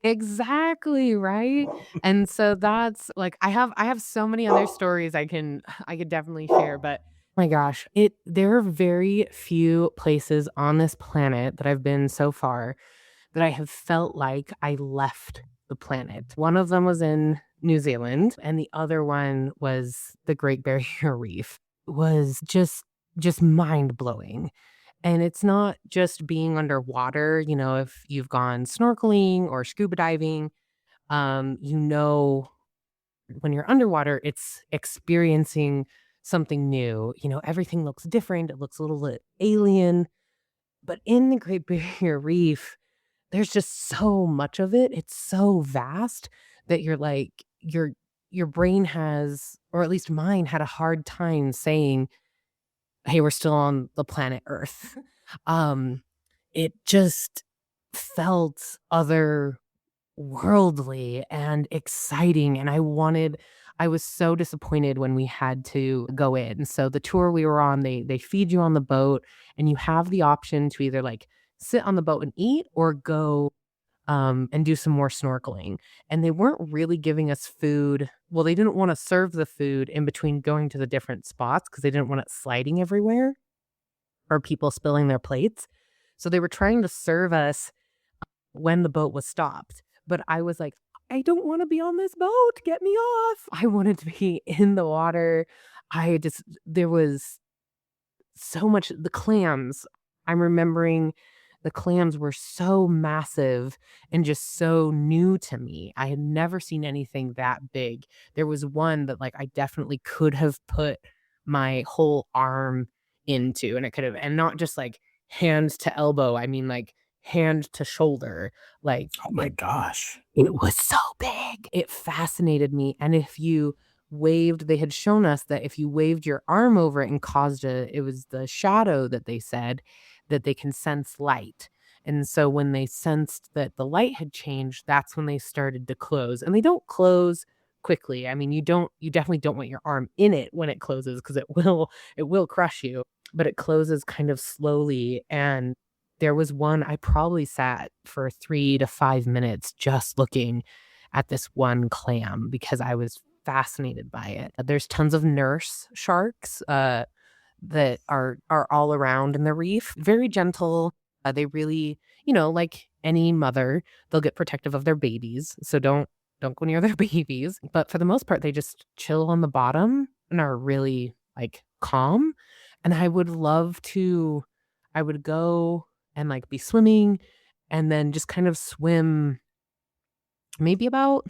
Exactly, right? And so that's like I have so many other stories I could definitely share, but my gosh, there are very few places on this planet that I've been so far that I have felt like I left the planet. One of them was in New Zealand, and the other one was the Great Barrier Reef. It was just mind-blowing. And it's not just being underwater, if you've gone snorkeling or scuba diving, when you're underwater, it's experiencing something new. Everything looks different. It looks a little bit alien. But in the Great Barrier Reef, there's just so much of it. It's so vast that you're like, your brain has, or at least mine had a hard time saying, "Hey, we're still on the planet Earth." Um, it just felt otherworldly and exciting, and I was so disappointed when we had to go in. So the tour we were on, they feed you on the boat, and you have the option to either, like, sit on the boat and eat or go and do some more snorkeling. And they weren't really giving us food. Well, they didn't want to serve the food in between going to the different spots because they didn't want it sliding everywhere or people spilling their plates. So they were trying to serve us when the boat was stopped. But I was like, "I don't wanna be on this boat, get me off." I wanted to be in the water. I just there was so much the clams, I'm remembering the clams were so massive and just so new to me. I had never seen anything that big. There was one that, like, I definitely could have put my whole arm into, and it could have and not just, like, hand to elbow, I mean, like, hand to shoulder. Like, Oh my gosh. it was so big. It fascinated me, and if you waved they had shown us that if you waved your arm over it and caused it was the shadow that they said that they can sense light. And so when they sensed that the light had changed, that's when they started to close. And they don't close quickly. I mean, you definitely don't want your arm in it when it closes because it will crush you, but it closes kind of slowly. And there was one I probably sat for 3 to 5 minutes just looking at this one clam because I was fascinated by it. There's tons of nurse sharks, that are all around in the reef. Very gentle. They really, like any mother, they'll get protective of their babies, so don't go near their babies. But for the most part, they just chill on the bottom and are really, like, calm. And I would go and, like, be swimming and then just kind of swim maybe about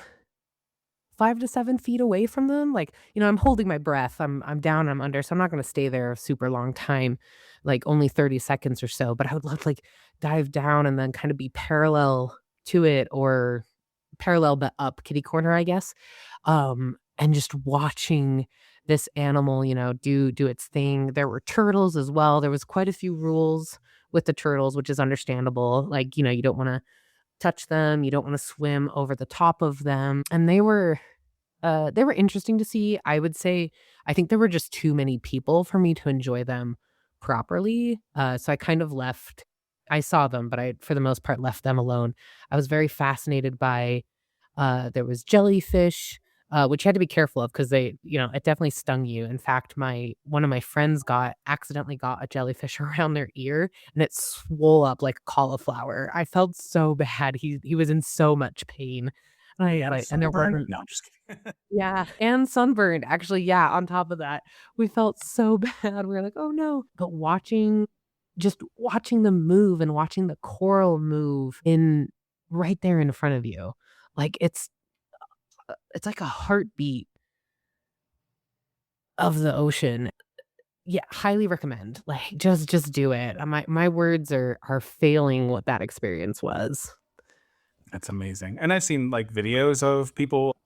5 to 7 feet away from them, like, I'm holding my breath, I'm down, I'm under, so I'm not gonna stay there a super long time, like, only 30 seconds or so, but I would love to, like, dive down and then kinda be parallel to it or parallel but up kitty corner, I guess, and just watching this animal, do its thing. There were turtles as well, there was quite a few rules with the turtles, which is understandable, like, you don't wanna touch them, you don't wanna swim over the top of them, and they were interesting to see. I would say I think there were just too many people for me to enjoy them properly, so I kind of left I saw them, but I, for the most part, left them alone. I was very fascinated by there was jellyfish, which you had to be careful of because it definitely stung you. In fact, my one of my friends accidentally got a jellyfish around their ear, and it swole up like cauliflower. I felt so bad. He was in so much pain. He had a And there sunburn? wasn't No, I'm just kidding. yeah, and sunburned, actually, yeah, on top of that. We felt so bad, we were like, "Oh, no." But watching them move and watching the coral move in right there in front of you, like, it's like a heartbeat of the ocean. Yeah, highly recommend, like, just do it. My words are failing what that experience was. That's amazing. And I've seen like videos of people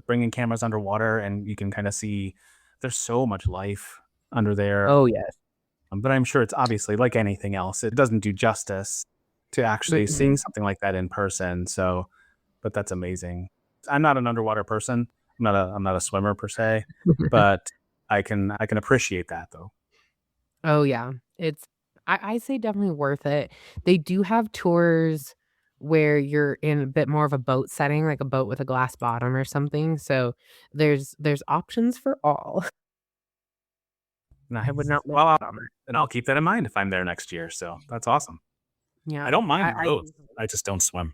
bringing cameras underwater, and you can kind of see there's so much life under there. Oh, yes. But I'm sure it's obviously like anything else, it doesn't do justice to actually seeing Mm-mm. something like that in person. So, but that's amazing. I'm not an underwater person. I'm not a swimmer per se, but I can appreciate that though. Oh, yeah. I say definitely worth it. They do have tours where you're in a bit more of a boat setting, like a boat with a glass bottom or something, so there's options for all. I would Nice. not miss Well, out on I'll keep that in mind if I'm there next year. So that's awesome. yeah, I don't mind I both. I just don't swim.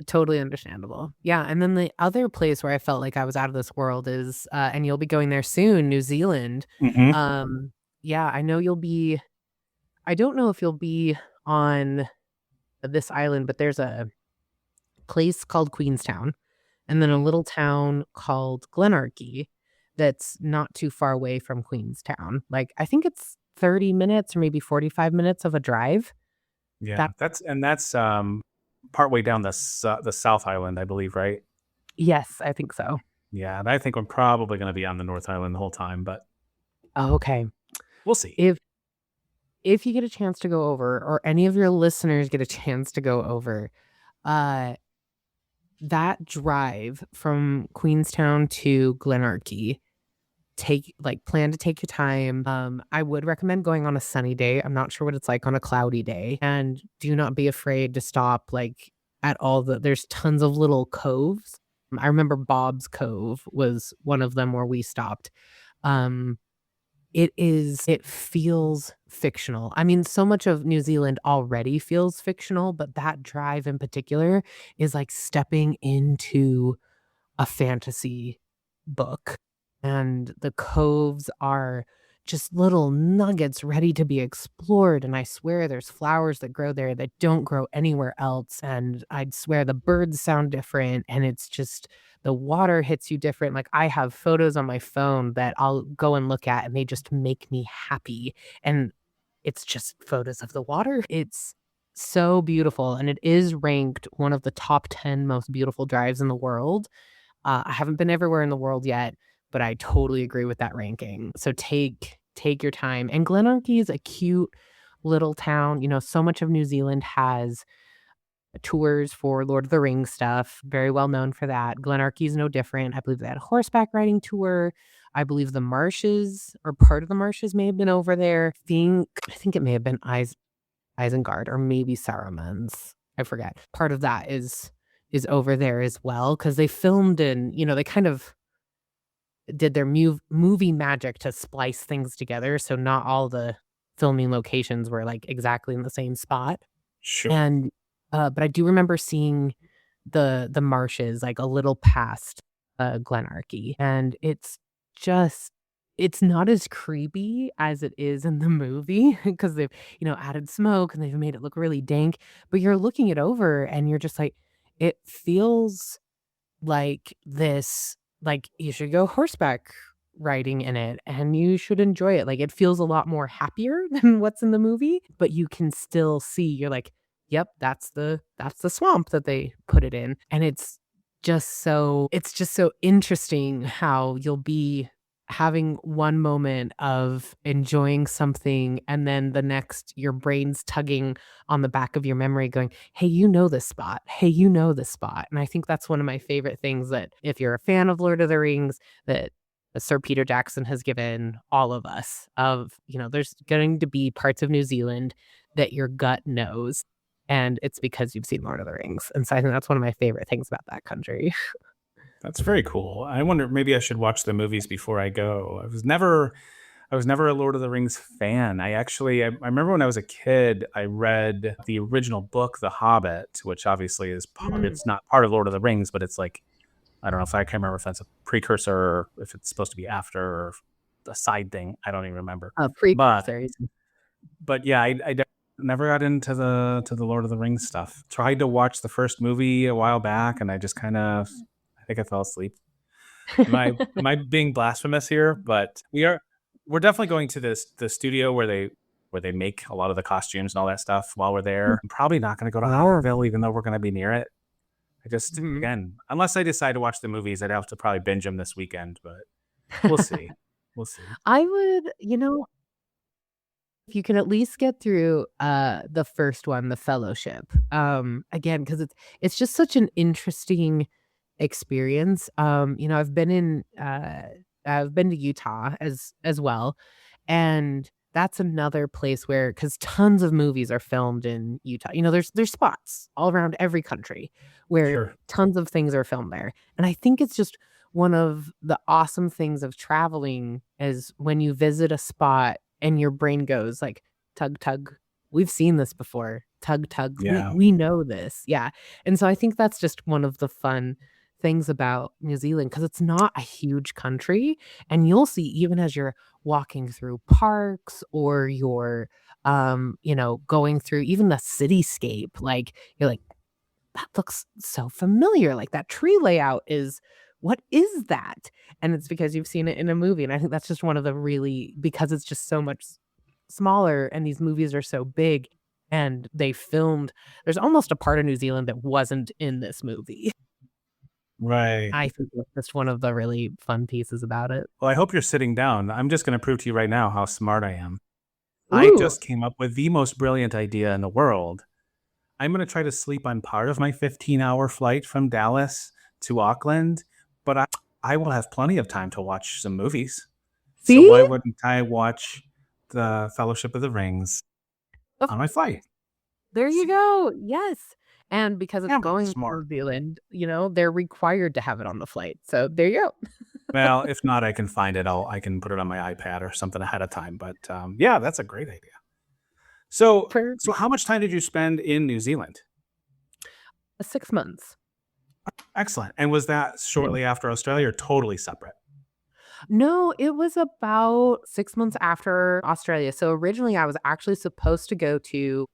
Totally understandable. Yeah, and then the other place where I felt like I was out of this world is, and you'll be going there soon, New Zealand. Hmm. Yeah, I don't know if you'll be on this island, but there's a place called Queenstown, and then a little town called Glenarchy that's not too far away from Queenstown. Like, I think it's 30 minutes or maybe 45 minutes of a drive. Yeah, That that's partway down the South Island, I believe, right? Yes, I think so. Yeah, and I think we're probably going to be on the North Island the whole time, but Oh, okay. we'll see. If you get a chance to go over or any of your listeners get a chance to go over, uh, that drive from Queenstown to Glenarchy, plan to take your time. I would recommend going on a sunny day. I'm not sure what it's like on a cloudy day. And do not be afraid to stop, like, at there's tons of little coves. I remember Bob's Cove was one of them where we stopped. Um it feels fictional. I mean, so much of New Zealand already feels fictional, but that drive in particular is like stepping into a fantasy book, and the coves are just little nuggets ready to be explored, and I swear there's flowers that grow there that don't grow anywhere else, and I'd swear the birds sound different, and it's just the water hits you different. Like, I have photos on my phone that I'll go and look at, and they just make me happy, and it's just photos of the water. It's so beautiful, and it is ranked one of the top 10 most beautiful drives in the world. I haven't been everywhere in the world yet, but I totally agree with that ranking. So take your time. And Glenorchy is a cute little town. You know, so much of New Zealand has tours for Lord of the Rings stuff, very well known for that. Glenorchy is no different. I believe they had a horseback riding tour. I believe the marshes or part of the marshes may have been over there. I think it may have been Isengard or maybe Saruman's. I forget. Part of that is over there as well because they filmed in, they kind of did their movie magic to splice things together, so not all the filming locations were, like, exactly in the same spot, Sure. and, but I do remember seeing the marshes, like, a little past, Glenarchy, and just it's not as creepy as it is in the movie because 'cause they've, added smoke and they've made it look really dank, but you're looking it over and you're just like, it feels like this like, you should go horseback riding in it, and you should enjoy it, like, it feels a lot more happier than what's in the movie, but you can still see you're like, "Yep, that's the swamp that they put it in," and it's just so interesting how you'll be having one moment of enjoying something, and then the next, your brain's tugging on the back of your memory going, "Hey, you know this spot. Hey, you know this spot." And I think that's one of my favorite things that if you're a fan of Lord of the Rings, that Sir Peter Jackson has given all of us of, there's going to be parts of New Zealand that your gut knows, and it's because you've seen Lord of the Rings. And so I think that's one of my favorite things about that country. That's very cool. I wonder maybe I should watch the movies before I go. I was never a Lord of the Rings fan. I remember when I was a kid, I read the original book, The Hobbit, which obviously Mm. it's not part of Lord of the Rings, but it's like I don't know if I can't remember if that's a precursor or if it's supposed to be after or a side thing. I don't even remember. But Precursors. but yeah, never got into the Lord of the Rings stuff. Tried to watch the first movie a while back, and I just kind of I think I fell asleep. Am I being blasphemous here? But we're definitely going to the studio where they make a lot of the costumes and all that stuff while we're there. I'm probably not going to go to Hourville, even though we're going to be near it. I just Mhm. again, unless I decide to watch the movies, I'd have to probably binge them this weekend. But we'll see. We'll see. I would, if you can at least get through, the first one, The Fellowship, again, because it's just such an interesting experience. I've been to Utah as well, and that's another place where because tons of movies are filmed in Utah. There's spots all around every country where Sure. tons of things are filmed there, and I think it's just one of the awesome things of traveling is when you visit a spot and your brain goes like, "Tug, tug, we've seen this before. Tug, tug, we Yeah. we know this." Yeah, and so I think that's just one of the fun things about New Zealand because it's not a huge country, and you'll see even as you're walking through parks or you're, going through even the cityscape, like, you're like, "That looks so familiar, like, that tree layout is what is that?" And it's because you've seen it in a movie, and I think that's just one of the really because it's just so much smaller and these movies are so big and they filmed there's almost a part of New Zealand that wasn't in this movie. Right. I think that's just one of the really fun pieces about it. Well, I hope you're sitting down. I'm just going to prove to you right now how smart I am. I Ooh, just came up with the most brilliant idea in the world. I'm going to try to sleep on part of my 15-hour flight from Dallas to Auckland, but I will have plenty of time to watch some movies. So see? why wouldn't I watch the Fellowship of the Rings Of on my flight? there you See, go, yes, and because it's I'm going to smart. New Zealand, they're required to have it on the flight, so there you go. Well, if not, I can find it. I can put it on my iPad or something ahead of time. But yeah, that's a great idea. So For how much time did you spend in New Zealand? 6 months. Excellent. And was that shortly after Australia or totally separate? No, it was about 6 months after Australia. So originally I was actually supposed to go to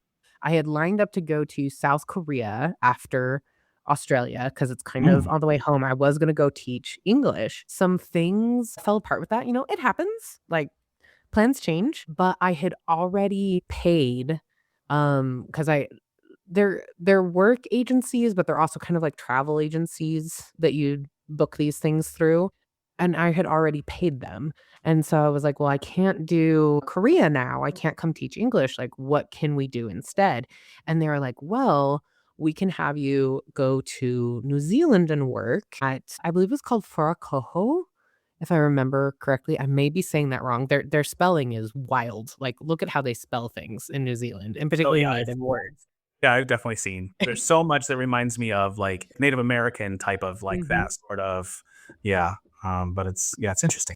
I had lined up to go to South Korea after Australia because it's kind of Mm. on the way home. I was gonna go teach English. Some things fell apart with that, it happens, like, plans change, but I had already paid, because they're work agencies, but they're also kind of like travel agencies that you book these things through, and I had already paid them, and so I was like, "Well, I can't do Korea now, I can't come teach English, like, what can we do instead?" And they were like, "Well, we can have you go to New Zealand and work at" I believe it's called Furakoho, if I remember correctly. I may be saying that wrong. Their spelling is wild, like, look at how they spell things in New Zealand, and Oh particularly yeah, random words. I've definitely seen. There's so much that reminds me of like Native American type of like Mhm. that sort of yeah. But it's interesting.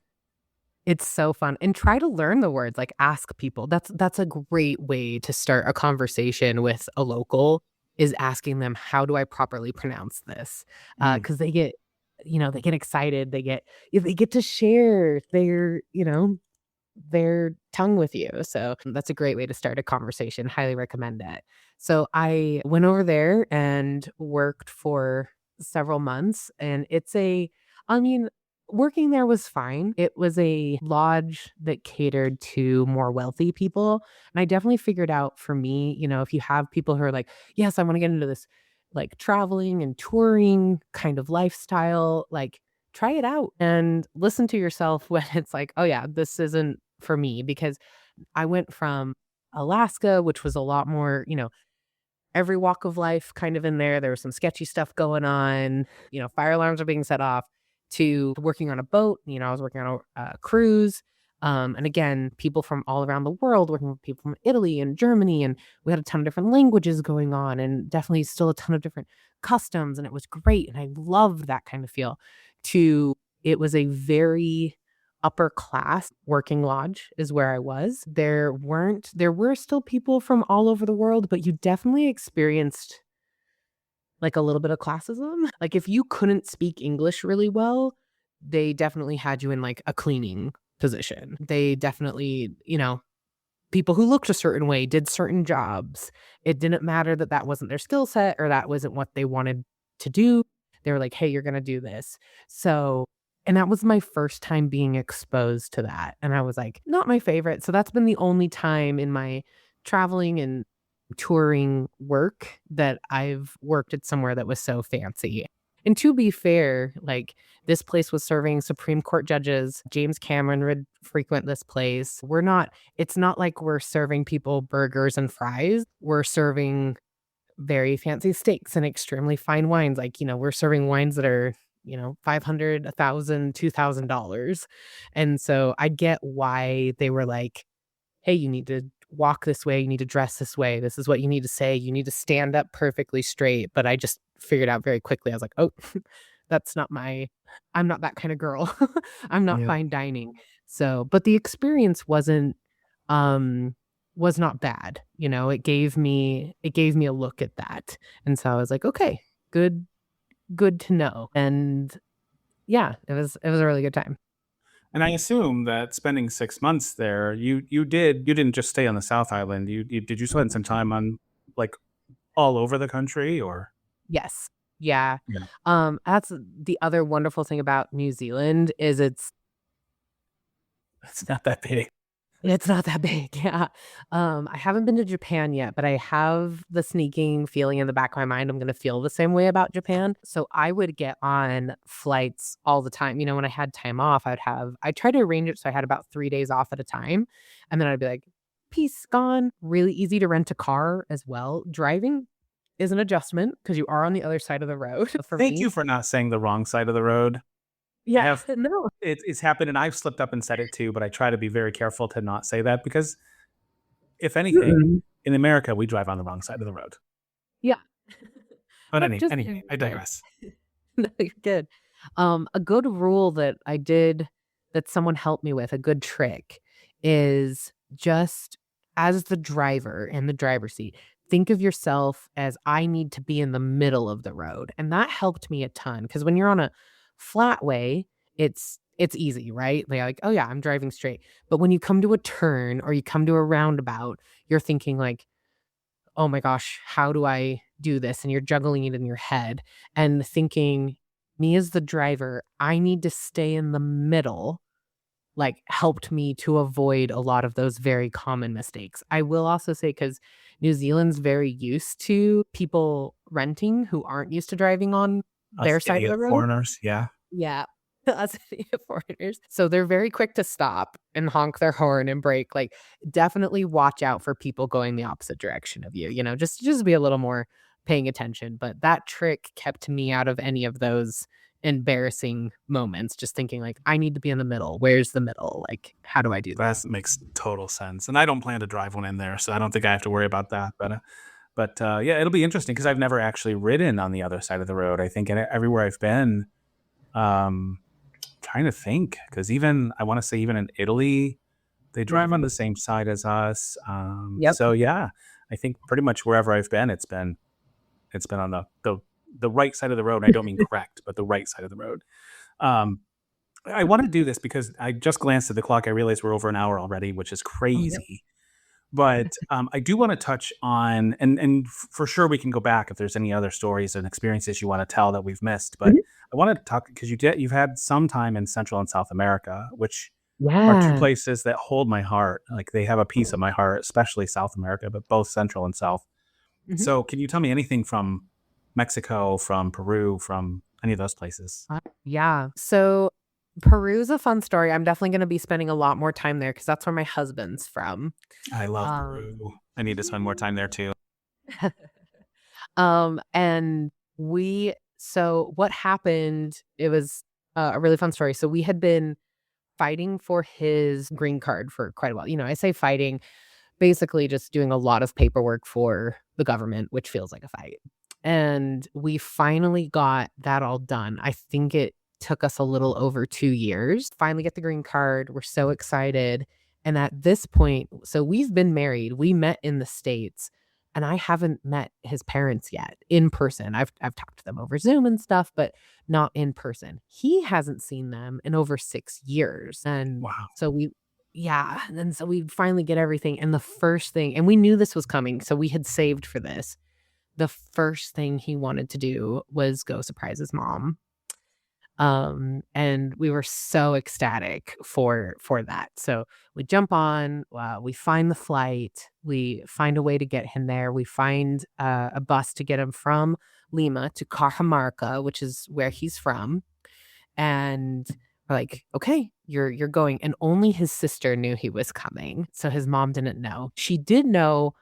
It's so fun, and try to learn the words, like, ask people. That's a great way to start a conversation with a local, is asking them, "How do I properly pronounce this?" Mm. Because they get excited, they get to share their tongue with you. So that's a great way to start a conversation. Highly recommend it. So I went over there and worked for several months, and I mean, working there was fine. It was a lodge that catered to more wealthy people. And I definitely figured out for me, if you have people who are like, yes, I want to get into this like traveling and touring kind of lifestyle, like try it out and listen to yourself when it's like, "Oh, yeah, this isn't for me," because I went from Alaska, which was a lot more, every walk of life kind of in there. There was some sketchy stuff going on, fire alarms are being set off, to working on a boat. I was working on a cruise. And again, people from all around the world, working with people from Italy and Germany. And we had a ton of different languages going on and definitely still a ton of different customs. And it was great. And I loved that kind of feel. It was a very upper class working lodge is where I was. There were still people from all over the world, but you definitely experienced like a little bit of classism. Like if you couldn't speak English really well, they definitely had you in like a cleaning position. They definitely, people who looked a certain way did certain jobs. It didn't matter that that wasn't their skill set or that wasn't what they wanted to do. They were like, "Hey, you're gonna do this." So and that was my first time being exposed to that, and I was like, not my favorite. So that's been the only time in my traveling and touring work that I've worked at somewhere that was so fancy. And to be fair, like, this place was serving Supreme Court judges. James Cameron would frequent this place. It's not like we're serving people burgers and fries. We're serving very fancy steaks and extremely fine wines. Like, we're serving wines that are, 500, 1,000, $2,000. And so I get why they were like, "Hey, you need to walk this way, you need to dress this way, this is what you need to say, you need to stand up perfectly straight." But I just figured out very quickly, I was like, "Oh, that's not my I'm not that kind of girl. I'm not Yeah. fine dining." So, but the experience um was not bad. It gave me a look at that. And so I was like, "Okay, good good to know." And yeah, it was a really good time. And I assume that spending 6 months there, you didn't just stay on the South Island. You did you spend some time on like all over the country or Yes. Yeah. yeah. That's the other wonderful thing about New Zealand is It's not that big. it's not that big, yeah. I haven't been to Japan yet, but I have the sneaking feeling in the back of my mind I'm gonna feel the same way about Japan. So I would get on flights all the time. When I had time off, I tried to arrange it so I had about 3 days off at a time, and then I'd be like, "Peace, gone." Really easy to rent a car as well. Driving is an adjustment because you are on the other side of the road for Thank me. you for not saying the wrong side of the road. I Yeah, have no. it's happened and I've slipped up and said it too, but I try to be very careful to not say that because if anything, Mm-mm. in America we drive on the wrong side of the road. Yeah. But But just anyway, I digress. no, you're good. A good rule that I did that someone helped me with, a good trick, is just as the driver in the driver's seat, think of yourself as I need to be in the middle of the road. And that helped me a ton because when you're on a flat way, it's easy, right? Like, oh yeah, I'm driving straight. But when you come to a turn or you come to a roundabout, you're thinking like, "Oh my gosh, how do I do this?" And you're juggling it in your head and thinking, "Me as the driver, I need to stay in the middle," like, helped me to avoid a lot of those very common mistakes. I will also say because New Zealand's very used to people renting who aren't used to driving on Us their side of idiot the road. foreigners, yeah. Yeah. Us foreigners. So they're very quick to stop and honk their horn and brake, like, definitely watch out for people going the opposite direction of you, just be a little more paying attention, but that trick kept me out of any of those embarrassing moments, just thinking like, "I need to be in the middle. Where's the middle? Like, how do I do that?" That makes total sense, and I don't plan to drive one in there, so I don't think I have to worry about that, but yeah, it'll be interesting because 'cause I've never actually ridden on the other side of the road. I think everywhere I've been, um, trying to think because even I wanna say even in Italy, they drive on Mhm. the same side as us, Yep. so yeah, I think pretty much wherever I've been, it's been on the right side of the road, and I don't mean correct, but the right side of the road. Um, I wanna do this because I just glanced at the clock, I realized we're over an hour already, which is Oh, yep. crazy. But, I do wanna touch on and for sure we can go back if there's any other stories and experiences you wanna tell that we've missed, but Mhm. I wanted to talk because you've had some time in Central and South America, which are 2 Yeah. places that hold my heart, like, they have a piece of my heart, especially South America, but both Central and South. Mhm. So, can you tell me anything from Mexico, from Peru, from any of those places? Yeah. So, Peru's a fun story. I'm definitely gonna be spending a lot more time there because that's where my husband's from. I love Um Peru. I need to spend more time there too. And what happened, it was a really fun story. So we had been fighting for his green card for quite a while. I say fighting, basically just doing a lot of paperwork for the government, which feels like a fight. And we finally got that all done. I think it took us a little over 2 years. Finally get the green card. We're so excited. And at this point, so we've been married. We met in the States, and I haven't met his parents yet in person. I've talked to them over Zoom and stuff, but not in person. He hasn't seen them in over 6 years. And Wow. so we yeah, and then so we finally get everything, and the first thing and we knew this was coming, so we had saved for this. The first thing he wanted to do was go surprise his mom, and we were so ecstatic for that. So, we jump on, we find the flight, we find a way to get him there, we find, a bus to get him from Lima to Cajamarca, which is where he's from, and we're like, "Okay, you're going," and only his sister knew he was coming, so his mom didn't know. She did know,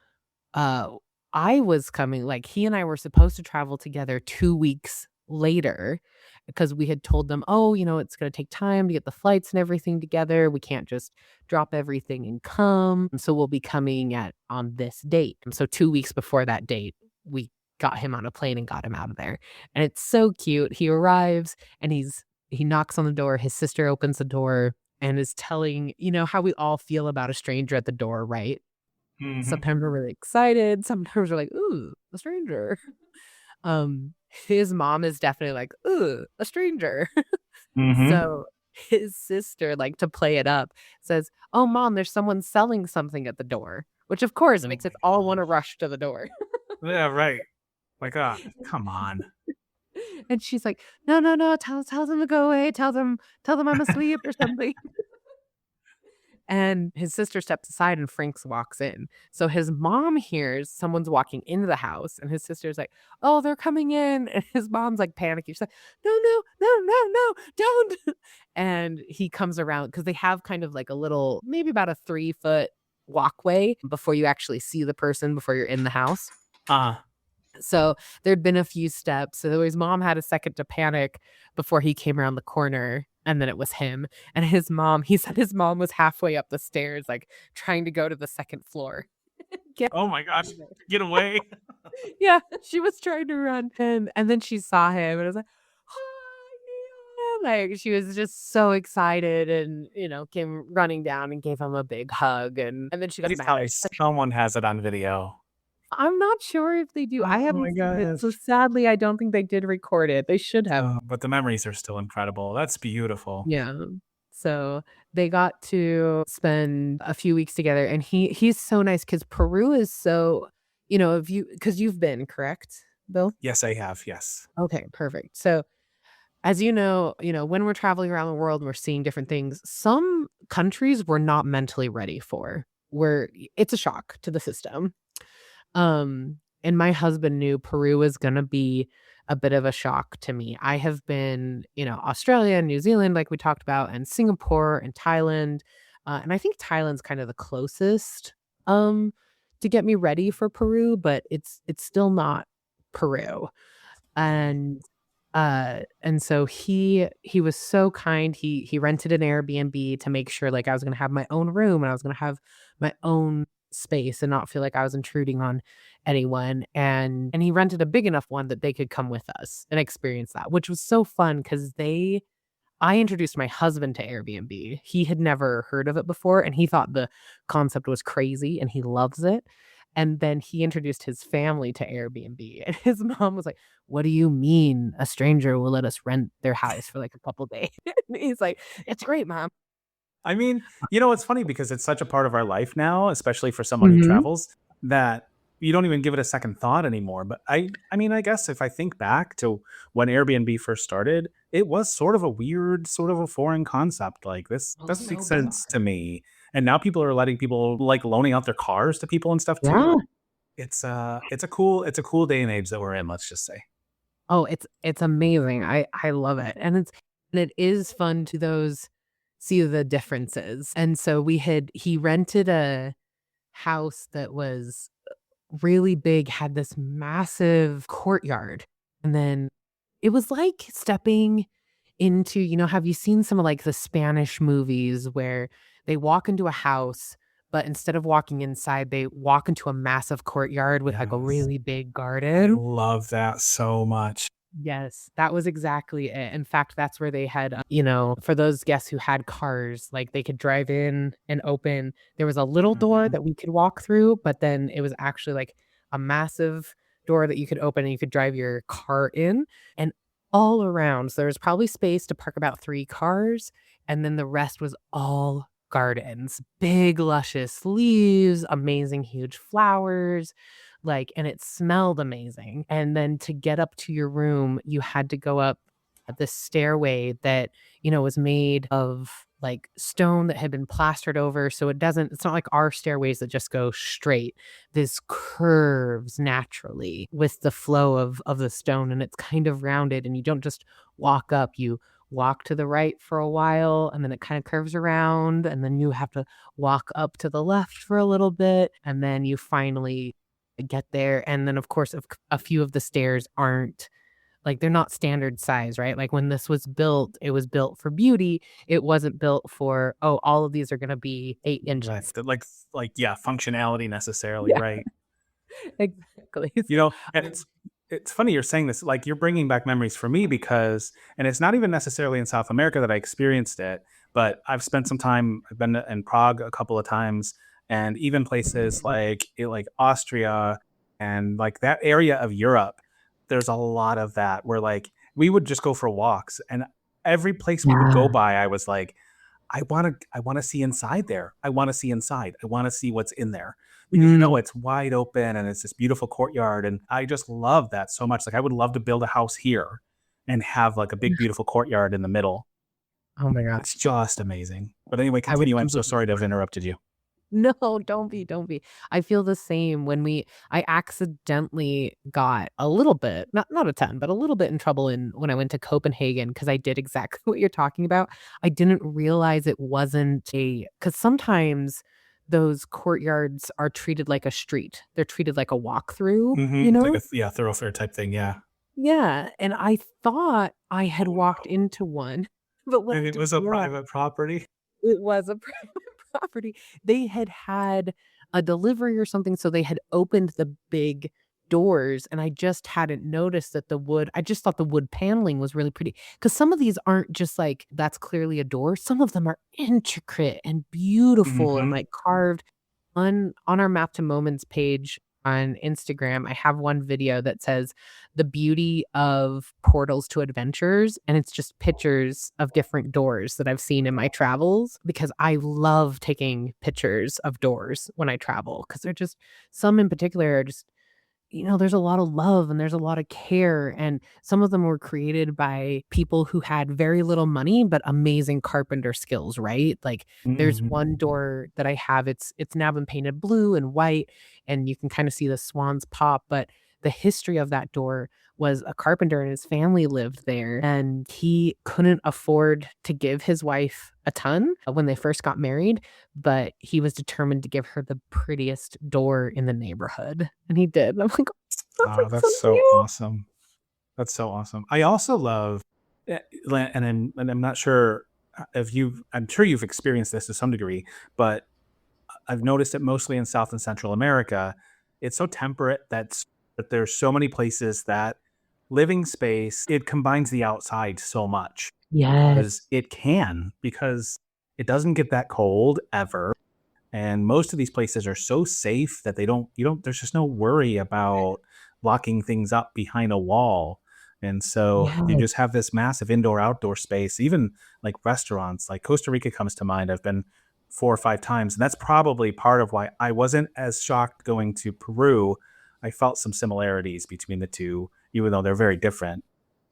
uh, I was coming, like, he and I were supposed to travel together 2 weeks later because we had told them, "Oh, it's gonna take time to get the flights and everything together. We can't just drop everything and come, so we'll be coming at on this date." And so 2 weeks before that date, we got him on a plane and got him out of there, and it's so cute. He arrives, and he knocks on the door, his sister opens the door and is telling how we all feel about a stranger at the door, right? Mhm. Sometimes we're really excited, sometimes we're like, "Ooh, a stranger." His mom is definitely like, "Ooh, a stranger." Mhm. So, his sister, like, to play it up, says, "Oh, mom, there's someone selling something at the door," which, of course, Oh makes us my all wanna gosh. rush to the door. Yeah, right. Like, come on. And she's like, "No, no, no, tell them to go away, tell them I'm asleep or something." And his sister steps aside and Franks walks in. So his mom hears someone's walking into the house and his sister's like, "Oh, they're coming in." And his mom's like panicky. She's like, "No, no, no, no, no, don't." And he comes around because they have kind of like a little, maybe about a 3-foot walkway before you actually see the person before you're in the house. Uh, So there'd been a few steps. So his mom had a second to panic before he came around the corner. And then it was him. And he said his mom was halfway up the stairs, like trying to go to the second floor. Get oh my gosh, out of there. get away. Yeah, she was trying to run. And then she saw him and was like, "Hi, Like, she was just so excited and, came running down and gave him a big hug, and then she got Please mad tell at me someone has it on video. I'm not sure if they do. I Oh haven't my seen it, so gosh. sadly, I don't think they did record it. They should have. Oh, but the memories are still incredible. That's beautiful. Yeah. So, they got to spend a few weeks together, and he's so nice because Peru is so if you because 'cause you've been, correct, Bill? Yes, I have. Yes. Okay, perfect. So, as when we're traveling around the world and we're seeing different things, some countries we're not mentally ready for. It's a shock to the system. And my husband knew Peru was gonna be a bit of a shock to me. I have been, Australia and New Zealand, like we talked about, and Singapore and Thailand. And I think Thailand's kind of the closest to get me ready for Peru, but it's still not Peru. And so he was so kind. He rented an Airbnb to make sure, like, I was gonna have my own room and I was gonna have my own space and not feel like I was intruding on anyone, and he rented a big enough one that they could come with us and experience that, which was so fun because I introduced my husband to Airbnb. He had never heard of it before, and he thought the concept was crazy, and he loves it. And then he introduced his family to Airbnb, and his mom was like, "What do you mean a stranger will let us rent their house for, like, a couple days?" And he's like, "It's great, mom." I mean, it's funny because it's such a part of our life now, especially for someone who Mhm. travels, that you don't even give it a second thought anymore. But I mean, I guess if I think back to when Airbnb first started, it was sort of a weird, sort of a foreign concept. Like, this doesn't make sense to me. And now people are letting people, like, loaning out their cars to people and stuff Yeah. too. It's a cool day and age that we're in, let's just say. Oh, it's amazing. I love it, and it is fun to those see the differences. And so he rented a house that was really big, had this massive courtyard, and then it was like stepping into have you seen some of, like, the Spanish movies where they walk into a house, but instead of walking inside, they walk into a massive courtyard with, like, a Yes. really big I garden? love that so much. Yes, that was exactly it. In fact, that's where they had, for those guests who had cars, like, they could drive in and open. There was a little door Mhm. that we could walk through, but then it was actually, like, a massive door that you could open and you could drive your car in, and all around, so there was probably space to park about 3 cars, and then the rest was all gardens. Big, luscious leaves, amazing huge flowers, like, and it smelled amazing. And then to get up to your room, you had to go up this stairway that, was made of, like, stone that had been plastered over, so it's not like our stairways that just go straight. This curves naturally with the flow of the stone, and it's kind of rounded, and you don't just walk up, you walk to the right for a while, and then it kinda curves around, and then you have to walk up to the left for a little bit, and then you finally get there. And then, of course, a few of the stairs aren't like, they're not standard size, right? Like, when this was built, it was built for beauty. It wasn't built for, "Oh, all of these are gonna be 8 Right. inches." Like, yeah, functionality necessarily, Yeah, right? exactly. So, And it's funny you're saying this, like, you're bringing back memories for me because, and it's not even necessarily in South America that I experienced it, but I've been in Prague a couple of times, and even places like Austria and like that area of Europe. There's a lot of that where, like, we would just go for walks, and every place we would go yeah. by, I was like, I wanna see inside there. I wanna see inside. I wanna see what's in there. Because, Mm. it's wide open and it's this beautiful courtyard, and I just love that so much. Like, I would love to build a house here and have, like, a big, beautiful courtyard in the middle. Oh my It's gosh. just amazing. But anyway, I would continue. I'm so completely sorry to have interrupted you. No, don't be. I feel the same I accidentally got a little bit, not a ton, but a little bit in trouble when I went to Copenhagen because I did exactly what you're talking about. I didn't realize it wasn't because sometimes those courtyards are treated like a street. They're treated like a walkthrough, you It's like know? a yeah, thoroughfare type thing, yeah. Yeah, and I thought I had Oh, walked no. into one, but when And I it didn't was a realize private property? it was a private property. They had a delivery or something, so they had opened the big doors, and I just hadn't noticed that the wood I just thought the wood paneling was really pretty. Because some of these aren't just like, "That's clearly a door." Some of them are intricate and beautiful and, Mhm. like, carved. On our Map to Moments page on Instagram, I have one video that says, "The beauty of portals to adventures," and it's just pictures of different doors that I've seen in my travels, because I love taking pictures of doors when I travel, because 'cause they're just some in particular are just, there's a lot of love and there's a lot of care, and some of them were created by people who had very little money, but amazing carpenter skills, right? Like, there's Mhm. one door that I have, it's now been painted blue and white, and you can kinda see the swans pop, but the history of that door was a carpenter and his family lived there, and he couldn't afford to give his wife a ton when they first got married, but he was determined to give her the prettiest door in the neighborhood, and he did, and I'm like, "That's, Oh, like, so that's so cute." awesome. That's so awesome. I also love, and I'm not sure if I'm sure you've experienced this to some degree, but I've noticed it mostly in South and Central America. It's so temperate that there's so many places that living space, it combines the outside so much because Yes. because it doesn't get that cold ever. And most of these places are so safe that there's just no worry about locking things up behind a wall. And so you Yes. just have this massive indoor outdoor space, even like restaurants. Like Costa Rica comes to mind. I've been 4 or 5 times, and that's probably part of why I wasn't as shocked going to Peru. I felt some similarities between the two, even though they're very different.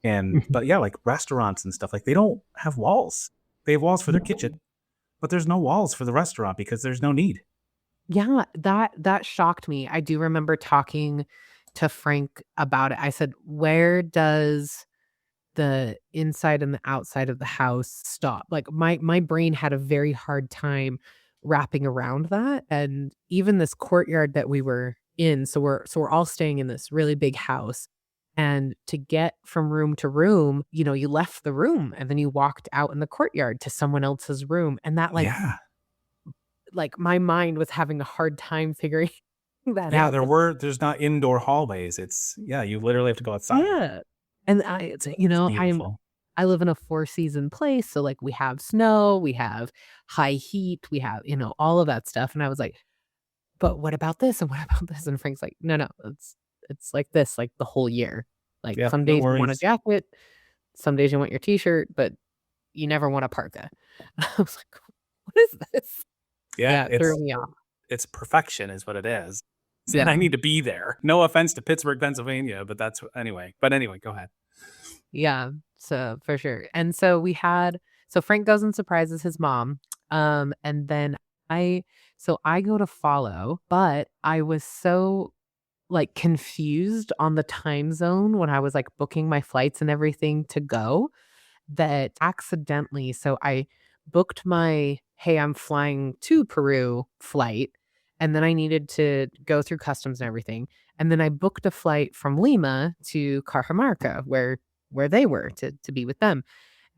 And Mhm. but yeah, like restaurants and stuff, like they don't have walls. They have walls for their kitchen, but there's no walls for the restaurant because there's no need. Yeah, that shocked me. I do remember talking to Frank about it. I said, "Where does the inside and the outside of the house stop?" Like, my brain had a very hard time wrapping around that, and even this courtyard that we were in, so we're all staying in this really big house, and to get from room to room, you left the room, and then you walked out in the courtyard to someone else's room, and that, Yeah. my mind was having a hard time figuring that Yeah, out, but there's not indoor hallways. Yeah, you literally have to go outside. yeah, and it's, It's beautiful. I live in a four-season place, so, like, we have snow, we have high heat, we have, all of that stuff, and I was like, "But what about this, and what about this?" And Frank's like, "No, no, it's like this, like, the whole year. Like, Yep, some no days you want a worries. jacket, some days you want your t-shirt, but you never want a parka." I was like, "What is this?" Yeah, Yeah, it threw me off. it's perfection is what it is. And I Yeah. need to be there. No offense to Pittsburgh, Pennsylvania, but that's anyway. But anyway, go ahead. Yeah, so for sure. And so Frank goes and surprises his mom. And then I I go to follow, but I was so like confused on the time zone when I was like booking my flights and everything to go that accidentally I booked my, "Hey, I'm flying to Peru" flight, and then I needed to go through customs and everything, and then I booked a flight from Lima to Cajamarca where they were to be with them,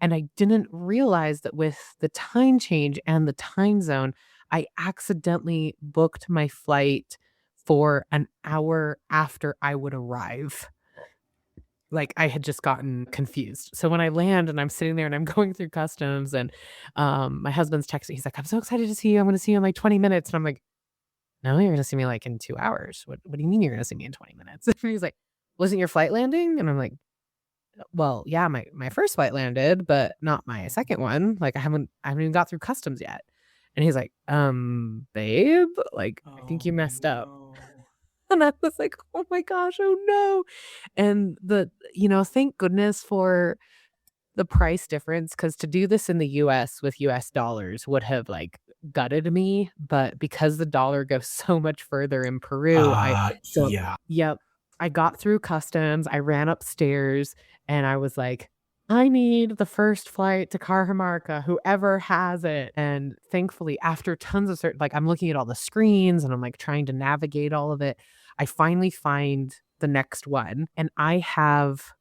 and I didn't realize that with the time change and the time zone, I accidentally booked my flight for an hour after I would arrive. Like, I had just gotten confused. So when I land and I'm sitting there and I'm going through customs and, my husband's texting, he's like, "I'm so excited to see you. I'm gonna see you in, like, 20 minutes." And I'm like, "No, you're gonna see me, like, in 2 hours. What do you mean you're gonna see me in 20 minutes?" And he's like, "Wasn't your flight landing?" And I'm like, "Well, yeah, my first flight landed, but not my second one. Like, I haven't even got through customs yet." And he's like, babe, like, I think you Oh messed up." no. And I was like, "Oh my gosh, oh no." And thank goodness for the price difference, because to do this in the US with US dollars would have, like, gutted me, but because the dollar goes so much further in Peru, I so Yeah. Yep. I got through customs, I ran upstairs, and I was like, "I need the first flight to Cajamarca, whoever has it." And thankfully, after tons of I'm looking at all the screens, and I'm, like, trying to navigate all of it. I finally find the next one, and I have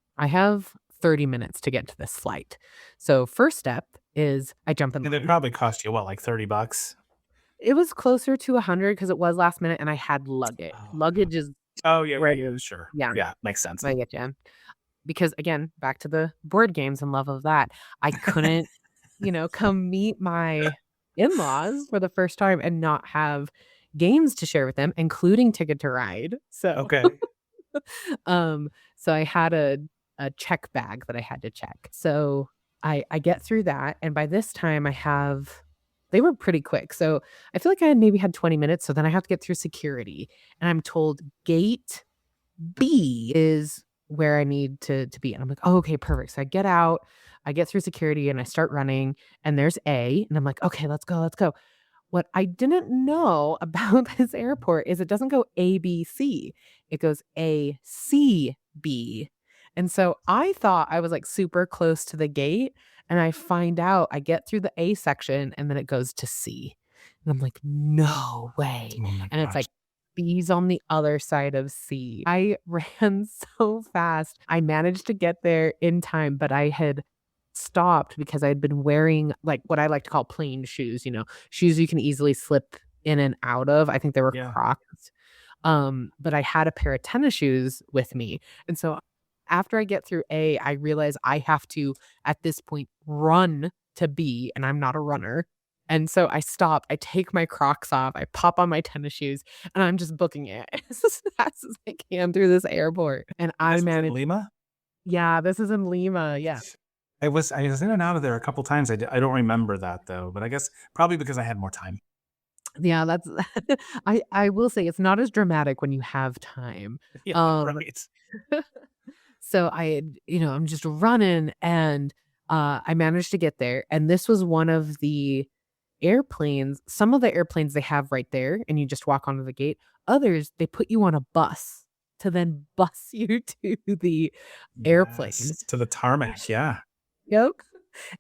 30 minutes to get to this flight. So first step is I jump in And it line. probably cost you what, like $30? It was closer to 100 because it was last minute and I had luggage. Oh, Luggage is Oh, yeah, Right. yeah, sure. Yeah, Yeah, makes sense. I get you. Because again, back to the board games and love of that, I couldn't, come meet my in-laws for the first time and not have games to share with them, including Ticket to Ride. So, Okay. um, so I had a check bag that I had to check. So I get through that, and by this time they were pretty quick. So I feel like I had maybe had 20 minutes. So then I have to get through security, and I'm told gate B is where I need to be. And I'm like, "Oh, okay, perfect." So I get out, I get through security and I start running, and there's A, and I'm like, "Okay, let's go, let's go." What I didn't know about this airport is it doesn't go A, B, C. It goes A, C, B. And so I thought I was like super close to the gate, and I find out I get through the A section and then it goes to C. And I'm like, "No way." Oh my And it's gosh. like B's on the other side of C. I ran so fast. I managed to get there in time, but I had stopped because I had been wearing like what I like to call plain shoes, shoes you can easily slip in and out of. I think they were Yeah. Crocs. But I had a pair of tennis shoes with me. And so after I get through A, I realize I have to, at this point, run to B, and I'm not a runner. And so I stop, I take my Crocs off, I pop on my tennis shoes, and I'm just booking it as fast as I can through this airport. And I This was in managed, Lima? yeah, this is in Lima. Yeah. I was in and out of there a couple times. I don't remember that though, but I guess probably because I had more time. Yeah, that's I will say it's not as dramatic when you have time. Yeah, Um, right. so I had, I'm just running and I managed to get there. And this was one of the airplanes. Some of the airplanes they have right there and you just walk onto the gate. Others, they put you on a bus to then bus you to the airplane. Yes, to the tarmac, yeah. Yep.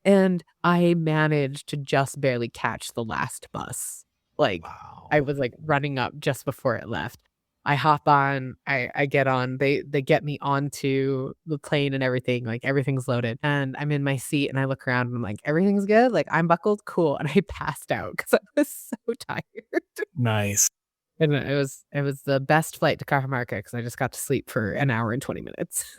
And I managed to just barely catch the last bus. Like, I Wow. was, like, running up just before it left. I hop on, I get on, they get me onto the plane and everything, like, everything's loaded, and I'm in my seat, and I look around, and I'm like, "Everything's good? Like, I'm buckled? Cool," and I passed out because I was so tired. Nice. And it was the best flight to Cajamarca because I just got to sleep for an hour and 20 minutes.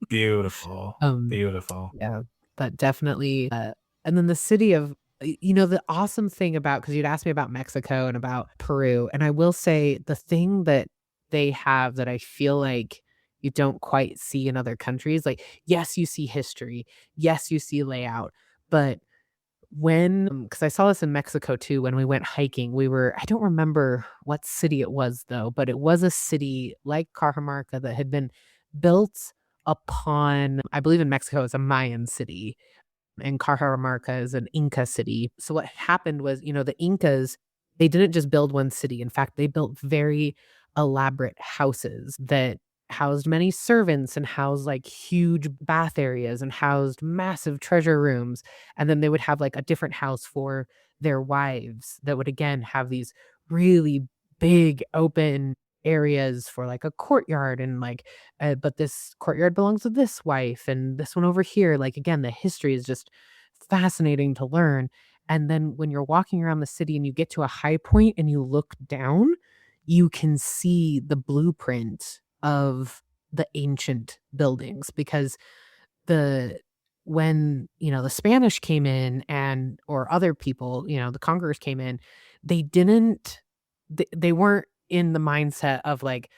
Beautiful. Um Beautiful. Yeah, but definitely, and then the city of the awesome thing about because 'cause you'd asked me about Mexico and about Peru, and I will say the thing that they have that I feel like you don't quite see in other countries, like, yes, you see history, yes, you see layout, but because I saw this in Mexico too when we went hiking, I don't remember what city it was though, but it was a city like Cajamarca that had been built upon I believe in Mexico, it's a Mayan city, and Cajamarca is an Inca city. So what happened was, the Incas, they didn't just build one city. In fact, they built very elaborate houses that housed many servants and housed like huge bath areas and housed massive treasure rooms. And then they would have like a different house for their wives that would again have these really big open areas for like a courtyard and like but this courtyard belongs to this wife and this one over here. Like again, the history is just fascinating to learn. And then when you're walking around the city and you get to a high point and you look down, you can see the blueprint of the ancient buildings because the when the Spanish came in and or other people, the conquerors came in, they didn't they weren't in the mindset of like,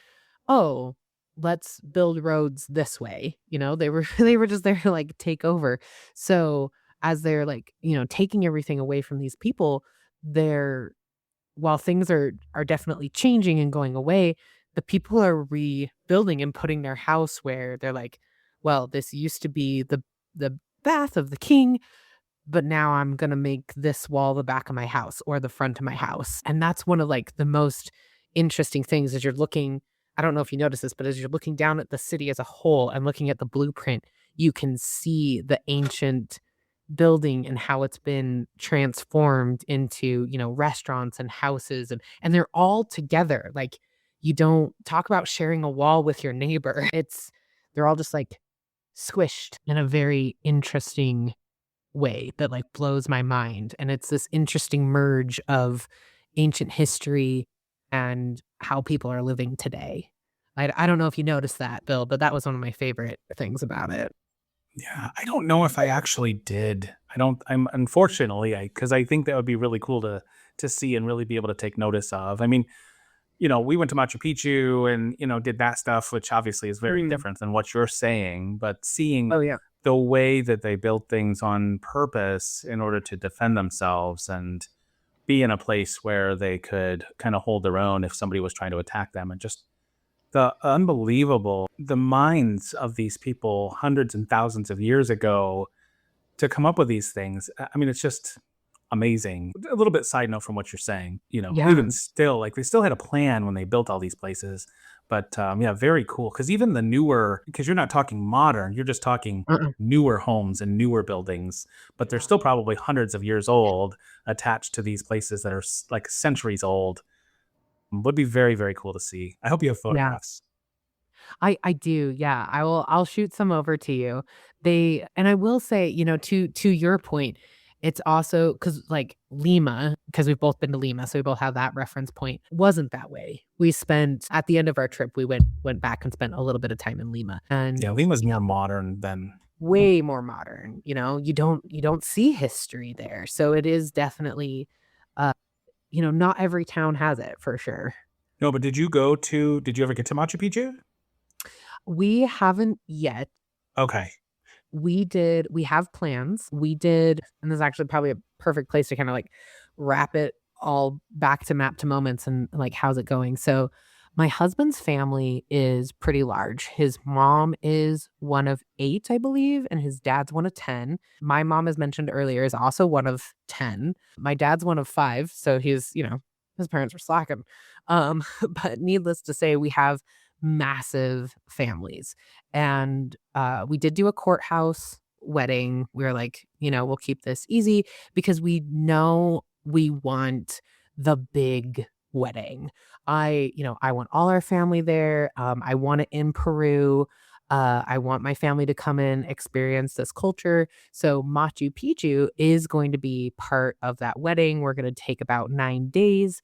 "Oh, let's build roads this way." They were they were just there to, like, take over. So, as they're, like, taking everything away from these people, they're while things are definitely changing and going away, the people are rebuilding and putting their house where they're like, "Well, this used to be the bath of the king, but now I'm gonna make this wall the back of my house or the front of my house." And that's one of like the most interesting things as you're looking. I don't know if you notice this, but as you're looking down at the city as a whole and looking at the blueprint, you can see the ancient building and how it's been transformed into, restaurants and houses and they're all together. Like you don't talk about sharing a wall with your neighbor. They're all just like squished in a very interesting way that, like, blows my mind, and it's this interesting merge of ancient history and how people are living today. I don't know if you noticed that, Bill, but that was one of my favorite things about it. Yeah, I don't know if I actually did. I'm unfortunately, because I think that would be really cool to see and really be able to take notice of. I mean, we went to Machu Picchu and, did that stuff, which obviously is very Mm. different than what you're saying, but seeing Oh, yeah. the way that they built things on purpose in order to defend themselves and be in a place where they could kind of hold their own if somebody was trying to attack them, and just the minds of these people hundreds and thousands of years ago to come up with these things. I mean, it's just amazing. A little bit side note from what you're saying, Yeah. even still, like they still had a plan when they built all these places. But yeah, very cool. Because even the newer, because you're not talking modern, you're just talking Uh-uh. newer homes and newer buildings, but they're Yeah. still probably hundreds of years old attached to these places that are like centuries old. Would be very, very cool to see. I hope you have Yeah. photographs. I do, yeah. I'll shoot some over to you. They and I will say, to your point, it's also because like, Lima, because 'cause we've both been to Lima, so we both have that reference point, wasn't that way. We spent at the end of our trip, we went back and spent a little bit of time in Lima, and, Yeah, Lima's you know, more modern than. way more modern, you don't see history there, so it is definitely, uh, not every town has it for sure. No, but did you ever get to Machu Picchu? We haven't yet. Okay. We have plans. We did and this is actually probably a perfect place to kinda, like, wrap it all back to map to moments and, like, how's it going. So, my husband's family is pretty large. His mom is one of 8, I believe, and his dad's one of 10. My mom, as mentioned earlier, is also one of 10. My dad's one of 5, so his parents were slacking. But needless to say, we have massive families. And, we did do a courthouse wedding. We were like, "We'll keep this easy," because we know we want the big wedding. I want all our family there. I want it in Peru. I want my family to come in, experience this culture. So Machu Picchu is going to be part of that wedding. We're gonna take about 9 days.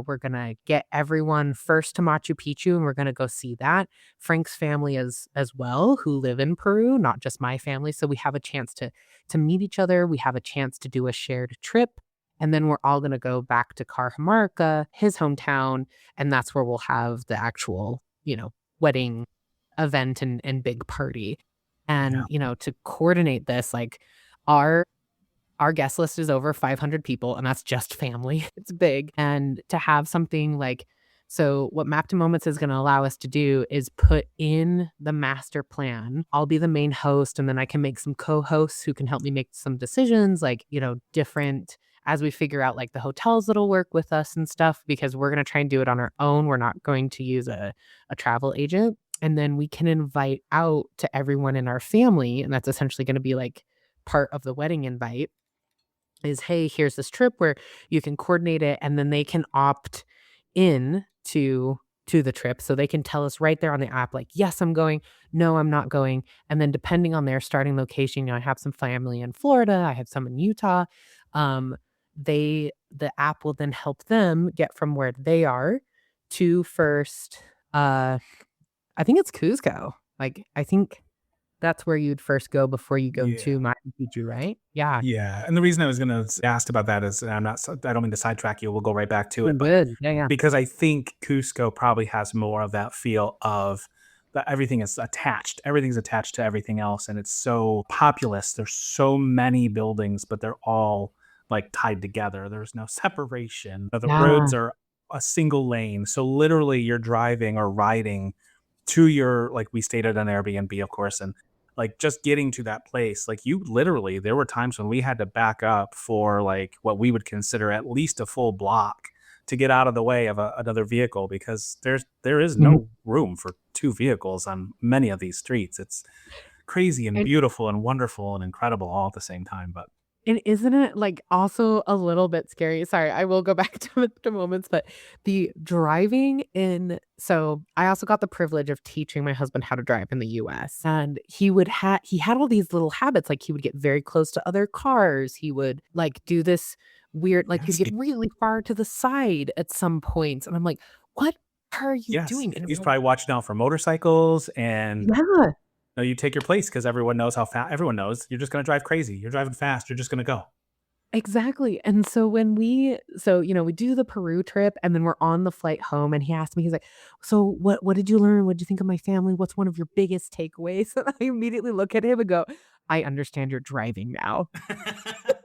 We're gonna get everyone first to Machu Picchu, and we're gonna go see that. Frank's family as well, who live in Peru, not just my family. So we have a chance to meet each other. We have a chance to do a shared trip, and then we're all gonna go back to Cajamarca, his hometown, and that's where we'll have the actual, wedding event and big party. Yeah. And, to coordinate this, like our our guest list is over 500 people, and that's just family. It's big, and to have something like so what Map to Moments is gonna allow us to do is put in the master plan. I'll be the main host, and then I can make some co-hosts who can help me make some decisions, like, different as we figure out, like, the hotels that'll work with us and stuff, because we're gonna try and do it on our own. We're not going to use a travel agent, and then we can invite out to everyone in our family, and that's essentially gonna be, like, part of the wedding invite is, "Hey, here's this trip where you can coordinate it," and then they can opt in to the trip, so they can tell us right there on the app, like, "Yes, I'm going. No, I'm not going." And then depending on their starting location, I have some family in Florida, I have some in Utah, um, the app will then help them get from where they are to first, uh, I think it's Cuzco. Like, I think that's where you'd first go before you go Yeah. to Machu Picchu, right? Yeah. Yeah, and the reason I was gonna ask about that is, and I don't mean to sidetrack you, we'll go right back to We're it, but good. Yeah, yeah. because I think Cusco probably has more of that feel of that everything's attached to everything else, and it's so populous, there's so many buildings, but they're all, like, tied together, there's no separation, the Yeah. roads are a single lane, so literally you're driving or riding to your, like, we stayed at an Airbnb, of course, and, like, just getting to that place, like, you literally there were times when we had to back up for, like, what we would consider at least a full block to get out of the way of another vehicle, because there is Mhm. no room for 2 vehicles on many of these streets. It's crazy and And beautiful and wonderful and incredible all at the same time, but and isn't it, like, also a little bit scary? Sorry, I will go back to moments, but the driving in so I also got the privilege of teaching my husband how to drive in the US, and he had all these little habits, like, he would get very close to other cars, he would, like, do this weird like, he'd yes, get really far to the side at some points, and I'm like, "What? What are you Yes, doing? And he's probably watching out for motorcycles, and yeah. you take your place because everyone knows how fast. Everyone knows you're just going to drive crazy. You're driving fast. You're just going to go. Exactly, and so we do the Peru trip, and then we're on the flight home, and he asked me, he's like, "So what did you learn? What did you think of my family? What's one of your biggest takeaways?" And I immediately look at him and go, "I understand you're driving now."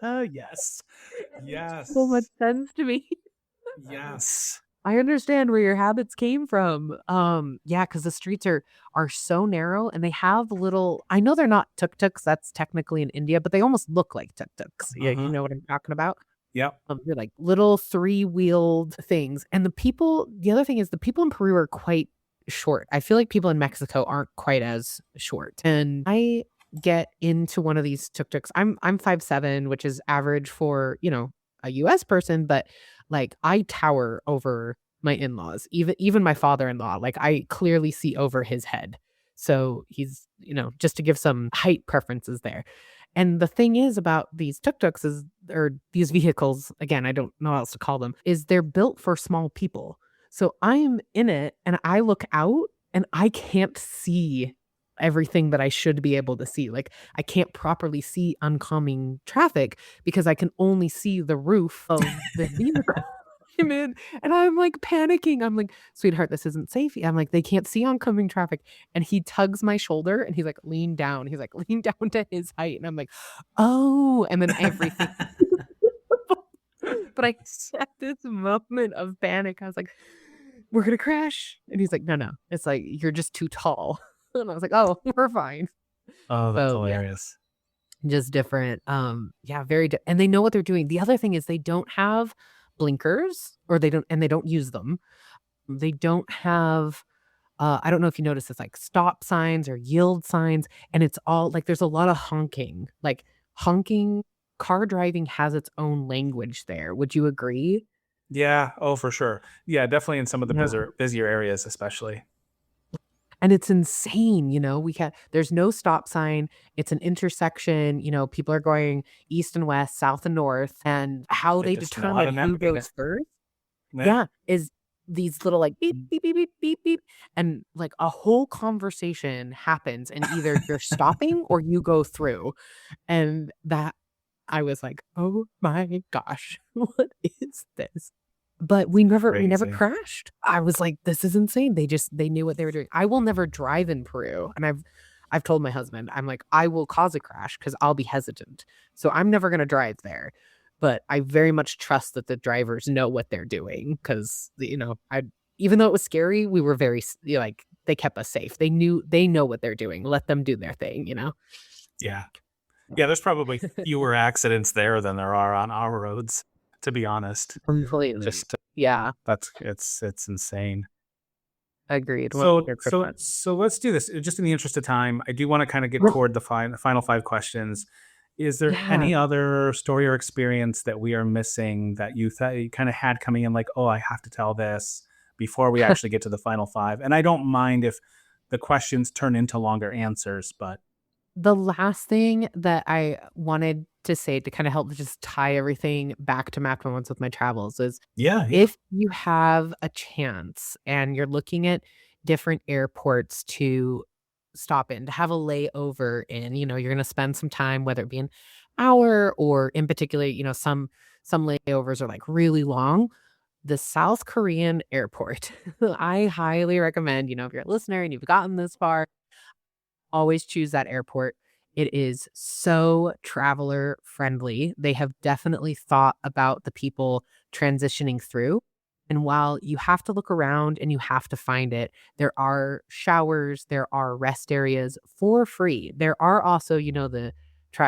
Yes. It makes so much Yes. sense to me. Yes. I understand where your habits came from. Yeah, because the streets are so narrow, and they have little, I know they're not tuk-tuks, that's technically in India, but they almost look like tuk-tuks. Yeah, you Hmm. know what I'm talking about? Yep. They're like little three-wheeled things, and the other thing is the people in Peru are quite short. I feel like people in Mexico aren't quite as short, and I get into one of these tuk-tuks. I'm 5'7", which is average for, a US person, but, like, I tower over my in-laws, even my father-in-law, like, I clearly see over his head. So he's, just to give some height preferences there. And the thing is about these tuk-tuks is or these vehicles, again, I don't know how else to call them, is they're built for small people. So I'm in it and I look out and I can't see everything that I should be able to see. Like I can't properly see oncoming traffic because I can only see the roof of the vehicle I'm in. And I'm like panicking. I'm like, sweetheart, this isn't safe. I'm like, they can't see oncoming traffic. And he tugs my shoulder and he's like, lean down. He's like, lean down to his height. And I'm like, oh, and then everything. But I at this moment of panic, I was like, we're gonna crash. And he's like, no, no. It's like, you're just too tall. And I was like, oh, we're fine. Oh, that's So yeah, hilarious. just different. Yeah, and they know what they're doing. The other thing is they don't have blinkers or they don't use them. They don't have I don't know if you notice it's like stop signs or yield signs, and it's all like there's a lot of honking. Like honking, car driving has its own language there. Would you agree? Yeah. Oh, for sure. Yeah, definitely in some of the Yeah. busier areas, especially. And it's insane, there's no stop sign. It's an intersection, people are going east and west, south and north, and how They they just know how to determine who navigate it. goes first. Yeah. Yeah, is these little, like, beep, beep, beep, beep, beep, beep, and, like, a whole conversation happens, and either you're stopping or you go through, and that I was like, "Oh my gosh, what is this?" But we never Crazy. crashed. I was like, "This is insane." They knew what they were doing. I will never drive in Peru, and I've told my husband, I'm like, "I will cause a crash because 'cause I'll be hesitant. So I'm never gonna drive there." But I very much trust that the drivers know what they're doing 'cause, I even though it was scary, we were like, they kept us safe. They know what they're doing. Let them do their thing, you know? Yeah. Yeah, there's probably fewer accidents there than there are on our roads, to be honest. Completely. Just Yeah, that's it's insane. agreed. What's So your quick so one? so let's do this. Just in the interest of time, I do want to kind of get Yep. toward the final five questions. Is there Yeah. any other story or experience that we are missing that you thought you kind of had coming in like, oh, I have to tell this before we actually get to the final five? And I don't mind if the questions turn into longer answers, but The last thing that I wanted to say to kinda help just tie everything back to Mapped Moments with my travels is yeah, yeah. if you have a chance and you're looking at different airports to stop in, to have a layover in, you're gonna spend some time, whether it be an hour or in particular, some layovers are, like, really long. The South Korean airport, I highly recommend, if you're a listener and you've gotten this far, always choose that airport. It is so traveler friendly. They have definitely thought about the people transitioning through. And while you have to look around and you have to find it, there are showers, there are rest areas for free. There are also,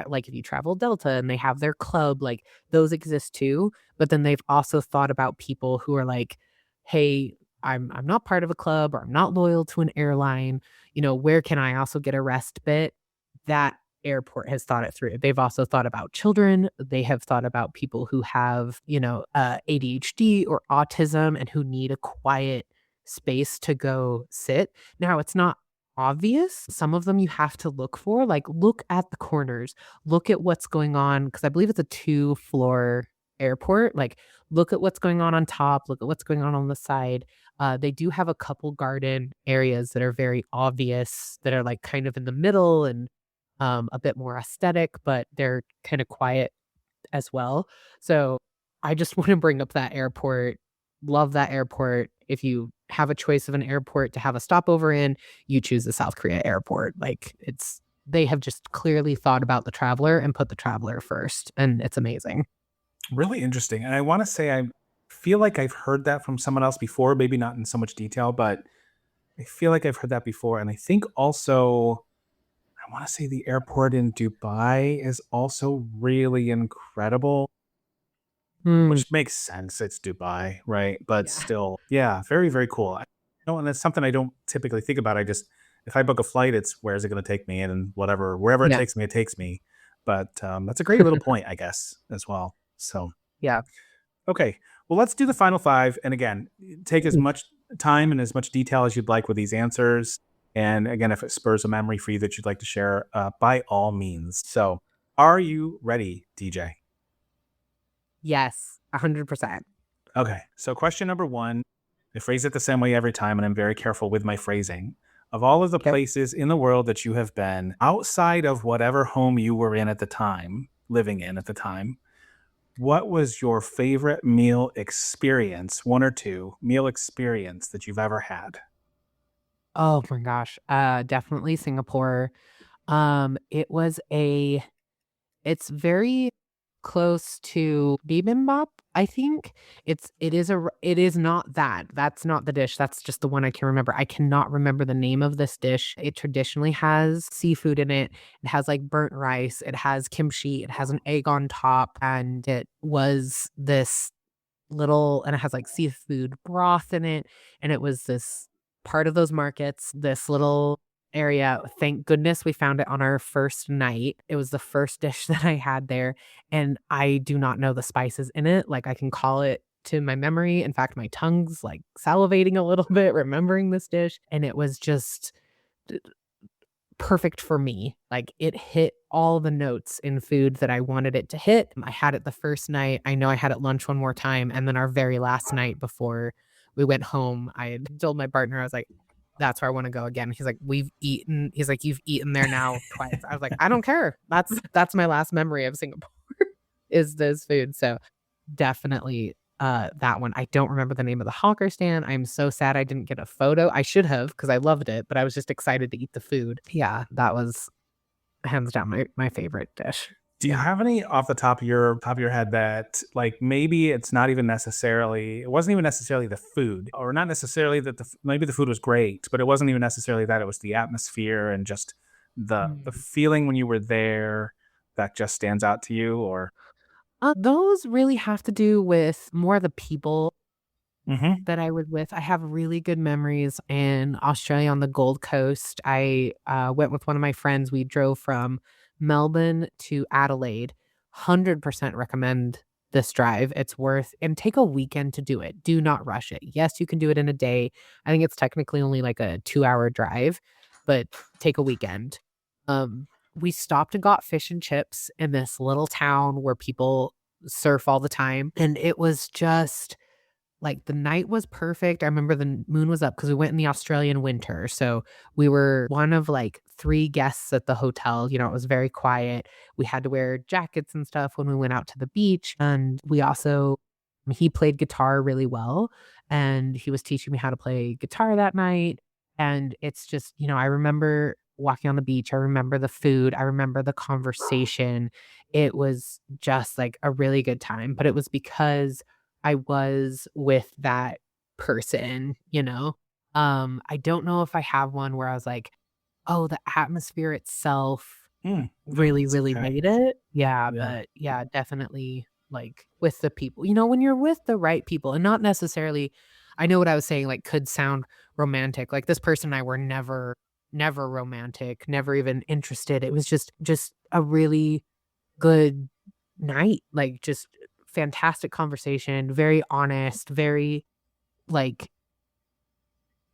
like if you travel Delta and they have their club, like those exist too. But then they've also thought about people who are like, hey, I'm not part of a club or I'm not loyal to an airline, where can I also get a respite? That airport has thought it through. They've also thought about children. They have thought about people who have, ADHD or autism and who need a quiet space to go sit. Now, it's not obvious. Some of them you have to look for, like look at the corners, look at what's going on because I believe it's a two-floor airport. Like look at what's going on top, look at what's going on the side. They do have a couple garden areas that are very obvious that are like kind of in the middle and a bit more aesthetic, but they're kind of quiet as well. So I just want to bring up that airport. Love that airport. If you have a choice of an airport to have a stopover in, you choose the South Korea airport. Like they have just clearly thought about the traveler and put the traveler first, and it's amazing. Really interesting. And I want to say I feel like I've heard that from someone else before, maybe not in so much detail, but I feel like I've heard that before. And I think also, I want to say the airport in Dubai is also really incredible, Mm, which makes sense. It's Dubai, right? But yeah. still, yeah, very, very cool. And that's something I don't typically think about. If I book a flight, it's where's it going to take me, and wherever Yeah. it takes me. But that's a great little point, I guess, as well. So, Yeah. okay, well, let's do the final five. And again, take as Mm. much time and as much detail as you'd like with these answers. And again, if it spurs a memory for you that you'd like to share, by all means. So, are you ready, DJ? Yes. 100%. Okay. So, question number one, I phrase it the same way every time, and I'm very careful with my phrasing. Of all of the Okay. places in the world that you have been, outside of whatever home you were in at the time, living in at the time, what was your favorite meal experience, one or two meal experience that you've ever had? Oh my gosh. Definitely Singapore. It was a It's very close to bibimbap, I think. It is not that. That's not the dish, that's just the one I can remember. I cannot remember the name of this dish. It traditionally has seafood in it. It has, like, burnt rice, it has kimchi, it has an egg on top, and it was this little and it has, like, seafood broth in it, and it was this part of those markets, this little area. Thank goodness we found it on our first night. It was the first dish that I had there, and I do not know the spices in it, like, I can call it to my memory. In fact, my tongue's, like, salivating a little bit remembering this dish, and it was just perfect for me. Like, it hit all the notes in food that I wanted it to hit. I had it the first night. I know I had it lunch one more time, and then our very last night before we went home, I had told my partner, I was like, "That's where I wanna go again." He's like, "We've eaten." He's like, "You've eaten there now twice." I was like, "I don't care. That's my last memory of Singapore is this food." So definitely, that one. I don't remember the name of the hawker stand. I'm so sad I didn't get a photo. I should have because I loved it, but I was just excited to eat the food. Yeah, that was hands down my favorite dish. Do you Yeah. have any off the top of your head that like maybe it wasn't even necessarily the food, or not necessarily that maybe the food was great, but it wasn't even necessarily that, it was the atmosphere and just the Mm. feeling when you were there that just stands out to you, or Those really have to do with more the people Mhm. that I was with. I have really good memories in Australia on the Gold Coast. I, went with one of my friends. We drove from Melbourne to Adelaide. 100% recommend this drive. It's worth and take a weekend to do it. Do not rush it. Yes, you can do it in a day. I think it's technically only like a 2-hour drive, but take a weekend. Um, we stopped and got fish and chips in this little town where people surf all the time, and it was just like, the night was perfect. I remember the moon was up because we went in the Australian winter, so we were one of, like, 3 guests at the hotel. It was very quiet. We had to wear jackets and stuff when we went out to the beach, and we also he played guitar really well, and he was teaching me how to play guitar that night, and it's just I remember walking on the beach, I remember the food, I remember the conversation. It was just, like, a really good time, but it was because I was with that person. I don't know if I have one where I was like, "Oh, the atmosphere itself really, That's really okay. made it." Yeah, Yeah. but yeah, definitely, like, with the people. When you're with the right people and not necessarily I know what I was saying, like, could sound romantic. Like, this person and I were never romantic, never even interested. It was just a really good night, like, just fantastic conversation, very honest, very, like,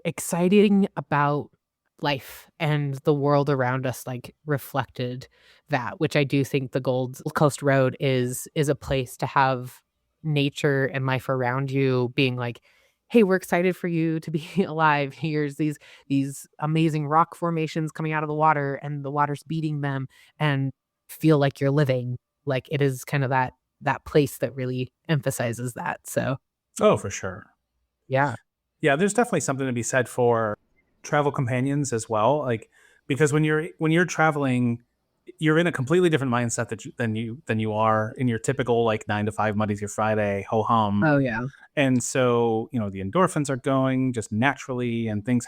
exciting about life and the world around us, like, reflected that, which I do think the Gold Coast Road is a place to have nature and life around you being, like, "Hey, we're excited for you to be alive. Here's these amazing rock formations coming out of the water, and the water's beating them, and feel like you're living." Like, it is kind of that place that really emphasizes that, so, Oh, for sure. yeah. Yeah, there's definitely something to be said for travel companions as well. Like because when you're traveling, you're in a completely different mindset than you are in your typical like 9 to 5 Monday through Friday ho hum. Oh, yeah. And so the endorphins are going just naturally and things.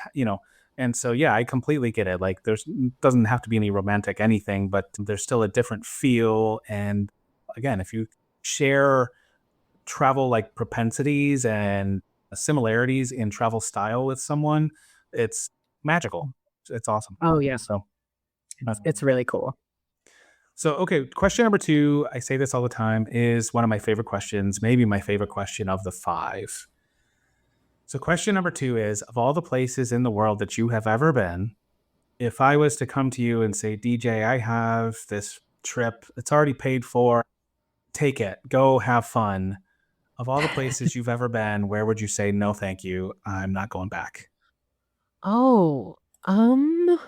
And so yeah, I completely get it. Like there's doesn't have to be any romantic anything, but there's still a different feel. And again, if you share travel like propensities and similarities in travel style with someone, it's magical. It's awesome. Oh, yeah. So, It's really cool. okay. Question number two, I say this all the time, is one of my favorite questions, maybe my favorite question of the five. So, question number two is of all the places in the world that you have ever been, if I was to come to you and say, DJ, I have this trip, it's already paid for, take it, go have fun. Of all the places you've ever been, where would you say, no, thank you, I'm not going back? Oh, um,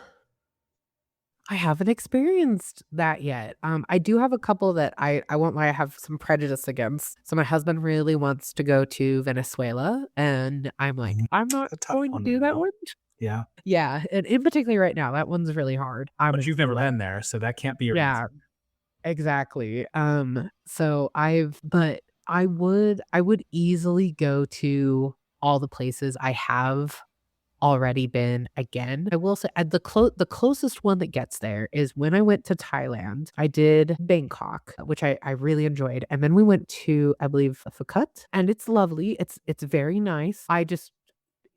I haven't experienced that yet. I do have a couple that I won't lie, I have some prejudice against. So my husband really wants to go to Venezuela, and I'm like, Mhm. "I'm not A tough going to one, do that no? one." Yeah. Yeah, and in particular right now, that one's really hard. But you've never been there, so that can't be your Yeah, answer. exactly. So I would easily go to all the places I have already been again. I will say the closest one that gets there is when I went to Thailand. I did Bangkok, which I really enjoyed. And then we went to, I believe, Phuket, and it's lovely. It's very nice. I just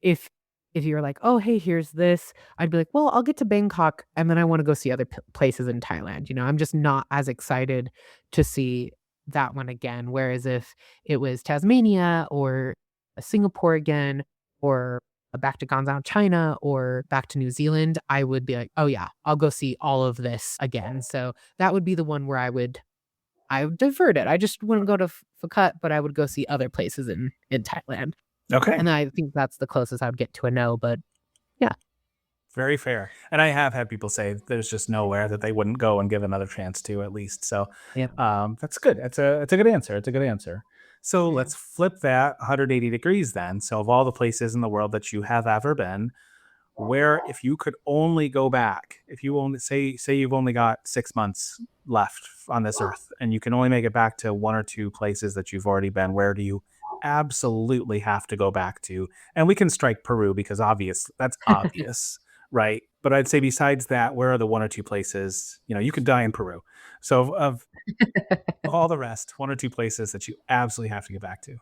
if if you're like, "Oh, hey, here's this," I'd be like, "Well, I'll get to Bangkok, and then I wanna go see other places in Thailand," I'm just not as excited to see that one again, whereas if it was Tasmania or Singapore again or back to Guangzhou, China, or back to New Zealand, I would be like, "Oh, yeah, I'll go see all of this again." So, that would be the one where I would divert it. I just wouldn't go to Phuket, but I would go see other places in Thailand. Okay. And I think that's the closest I would get to a no, but yeah. Very fair. And I have had people say there's just nowhere that they wouldn't go and give another chance to at least. So Yep. that's good. It's a good answer. It's a good answer. So Yeah. let's flip that 180 degrees then. So of all the places in the world that you have ever been, where if you could only go back, if you only say you've only got 6 months left on this earth and you can only make it back to one or two places that you've already been, where do you absolutely have to go back to? And we can strike Peru because that's obvious, right? But I'd say besides that, where are the one or two places, you could die in Peru. So of all the rest, one or two places that you absolutely have to get back to.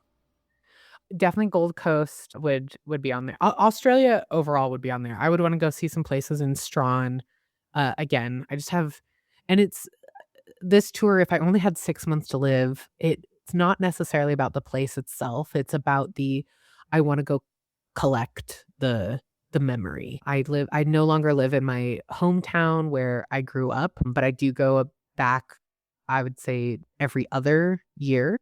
Definitely Gold Coast would be on there. Australia overall would be on there. I would wanna go see some places in Strahan. Again, I just have and it's this tour, if I only had 6 months to live, it's not necessarily about the place itself, it's about I wanna go collect the memory. I no longer live in my hometown where I grew up, but I do go back, I would say, every other year.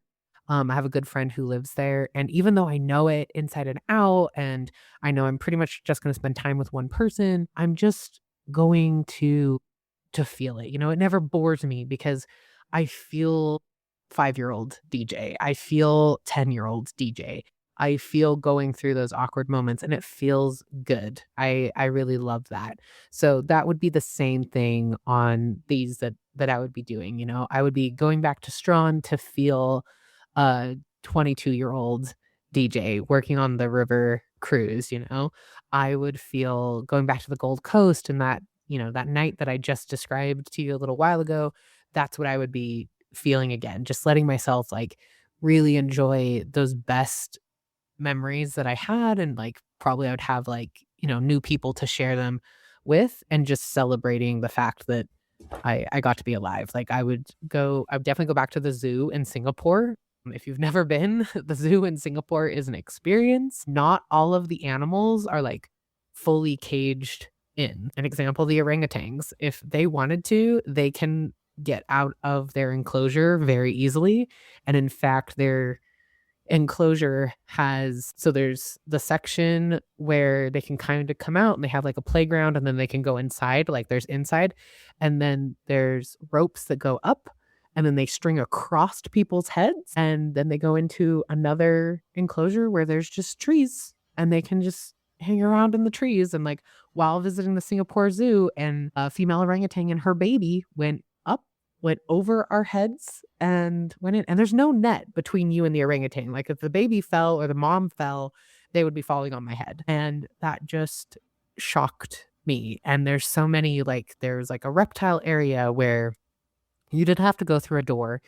I have a good friend who lives there, and even though I know it inside and out, and I know I'm pretty much just gonna spend time with one person, I'm just going to feel it. It never bores me because I feel 5-year-old DJ. I feel 10-year-old DJ. I feel going through those awkward moments, and it feels good. I really love that. So that would be the same thing on these that I would be doing. I would be going back to Strawn to feel a 22-year-old DJ working on the river cruise. I would feel going back to the Gold Coast and that night that I just described to you a little while ago, that's what I would be feeling again, just letting myself, like, really enjoy those best memories that I had, and, like, probably I would have, like, new people to share them with, and just celebrating the fact that I got to be alive. Like, I would definitely go back to the zoo in Singapore. If you've never been, the zoo in Singapore is an experience. Not all of the animals are, like, fully caged in. An example, the orangutans, if they wanted to, they can get out of their enclosure very easily, and in fact, enclosure has so there's the section where they can kind of come out and they have like a playground and then they can go inside, like there's inside, and then there's ropes that go up and then they string across people's heads and then they go into another enclosure where there's just trees and they can just hang around in the trees. And like while visiting the Singapore Zoo, and a female orangutan and her baby went over our heads and went in, and there's no net between you and the orangutan. Like if the baby fell or the mom fell, they would be falling on my head. And that just shocked me. And there's so many, like there's like a reptile area where you did have to go through a door,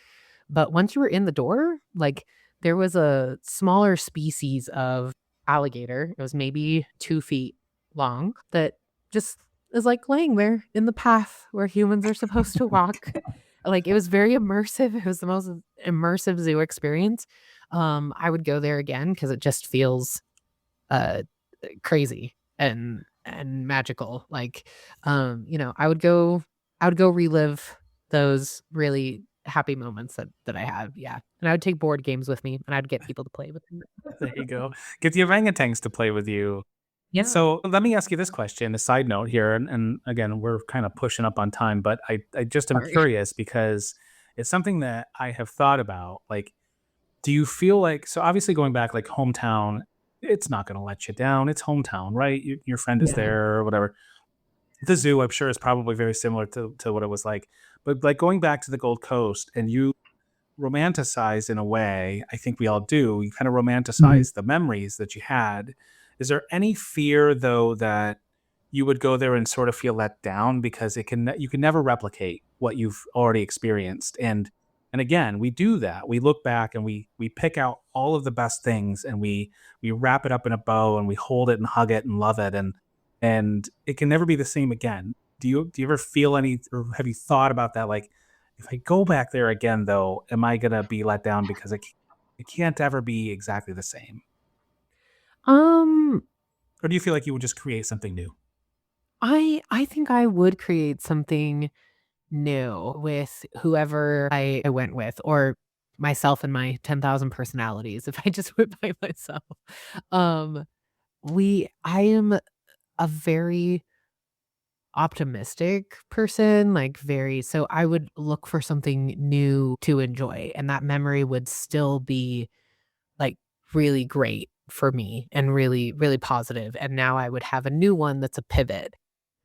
but once you were in the door, like there was a smaller species of alligator. It was maybe 2 feet long that just is like laying there in the path where humans are supposed to walk. Like it was very immersive. It was the most immersive zoo experience. I would go there again because it just feels uh crazy and magical. Like I would go relive those really happy moments that I have. Yeah. And I would take board games with me and I'd get people to play with them. There you go. Get the orangutans to play with you. Yeah. So let me ask you this question, a side note here, and again, we're kind of pushing up on time, but I just am Sorry. curious because it's something that I have thought about. Like, do you feel like, so obviously going back, like hometown, it's not going to let you down. It's hometown, right? Your friend is Yeah. there or whatever. The zoo, I'm sure, is probably very similar to what it was like. But like going back to the Gold Coast and you romanticize in a way, I think we all do. You kind of Mhm. romanticize the memories that you had. Is there any fear though that you would go there and sort of feel let down because you can never replicate what you've already experienced? And again, we do that. We look back and we pick out all of the best things and we wrap it up in a bow and we hold it and hug it and love it, and it can never be the same again. Do you ever feel any, or have you thought about that, like, if I go back there again, though, am I gonna be let down because it can't ever be exactly the same? Um, Or do you feel like you would just create something new? I think I would create something new with whoever I went with, or myself and my 10,000 personalities if I just went by myself. Um, I am a very optimistic person, like very so I would look for something new to enjoy, and that memory would still be like really great for me and really, really positive. And now I would have a new one that's a pivot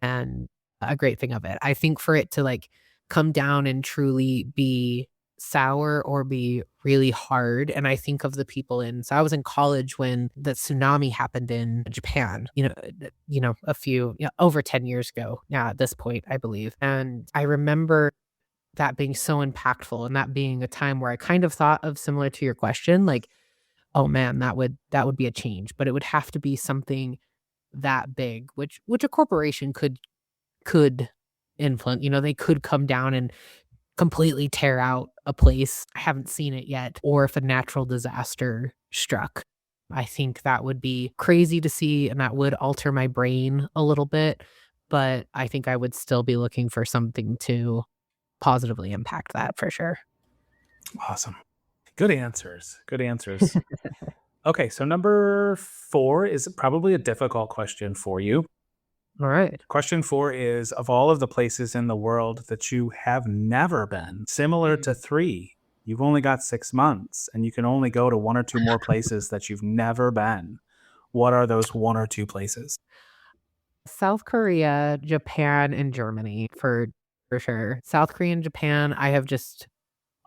and a great thing of it. I think for it to like come down and truly be sour or be really hard. And I think of the people so I was in college when the tsunami happened in Japan, a few, over 10 years ago now at this point, I believe. And I remember that being so impactful and that being a time where I kind of thought of similar to your question, like, oh man, that would be a change, but it would have to be something that big, which a corporation could influence. They could come down and completely tear out a place. I haven't seen it yet, or if a natural disaster struck. I think that would be crazy to see and that would alter my brain a little bit, but I think I would still be looking for something to positively impact that for sure. Awesome. Good answers. Good answers. Okay, so number 4 is probably a difficult question for you. All right. Question 4 is, of all of the places in the world that you have never been, similar to 3, you've only got 6 months and you can only go to 1 or 2 more places that you've never been. What are those 1 or 2 places? South Korea, Japan, and Germany for sure. South Korea and Japan, I have just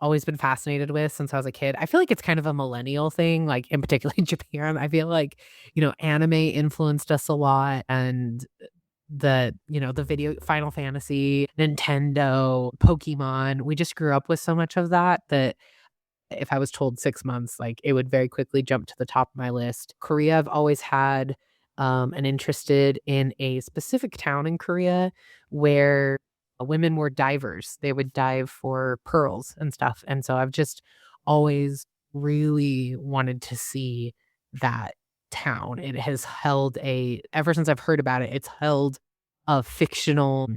always been fascinated with since I was a kid. I feel like it's kind of a millennial thing, like in particular in Japan. I feel like, anime influenced us a lot and the video Final Fantasy, Nintendo, Pokemon. We just grew up with so much of that if I was told 6 months, like, it would very quickly jump to the top of my list. Korea, I've always had, an interested in a specific town in Korea where women were divers. They would dive for pearls and stuff, and so I've just always really wanted to see that town. It has held ever since I've heard about it, it's held a fictional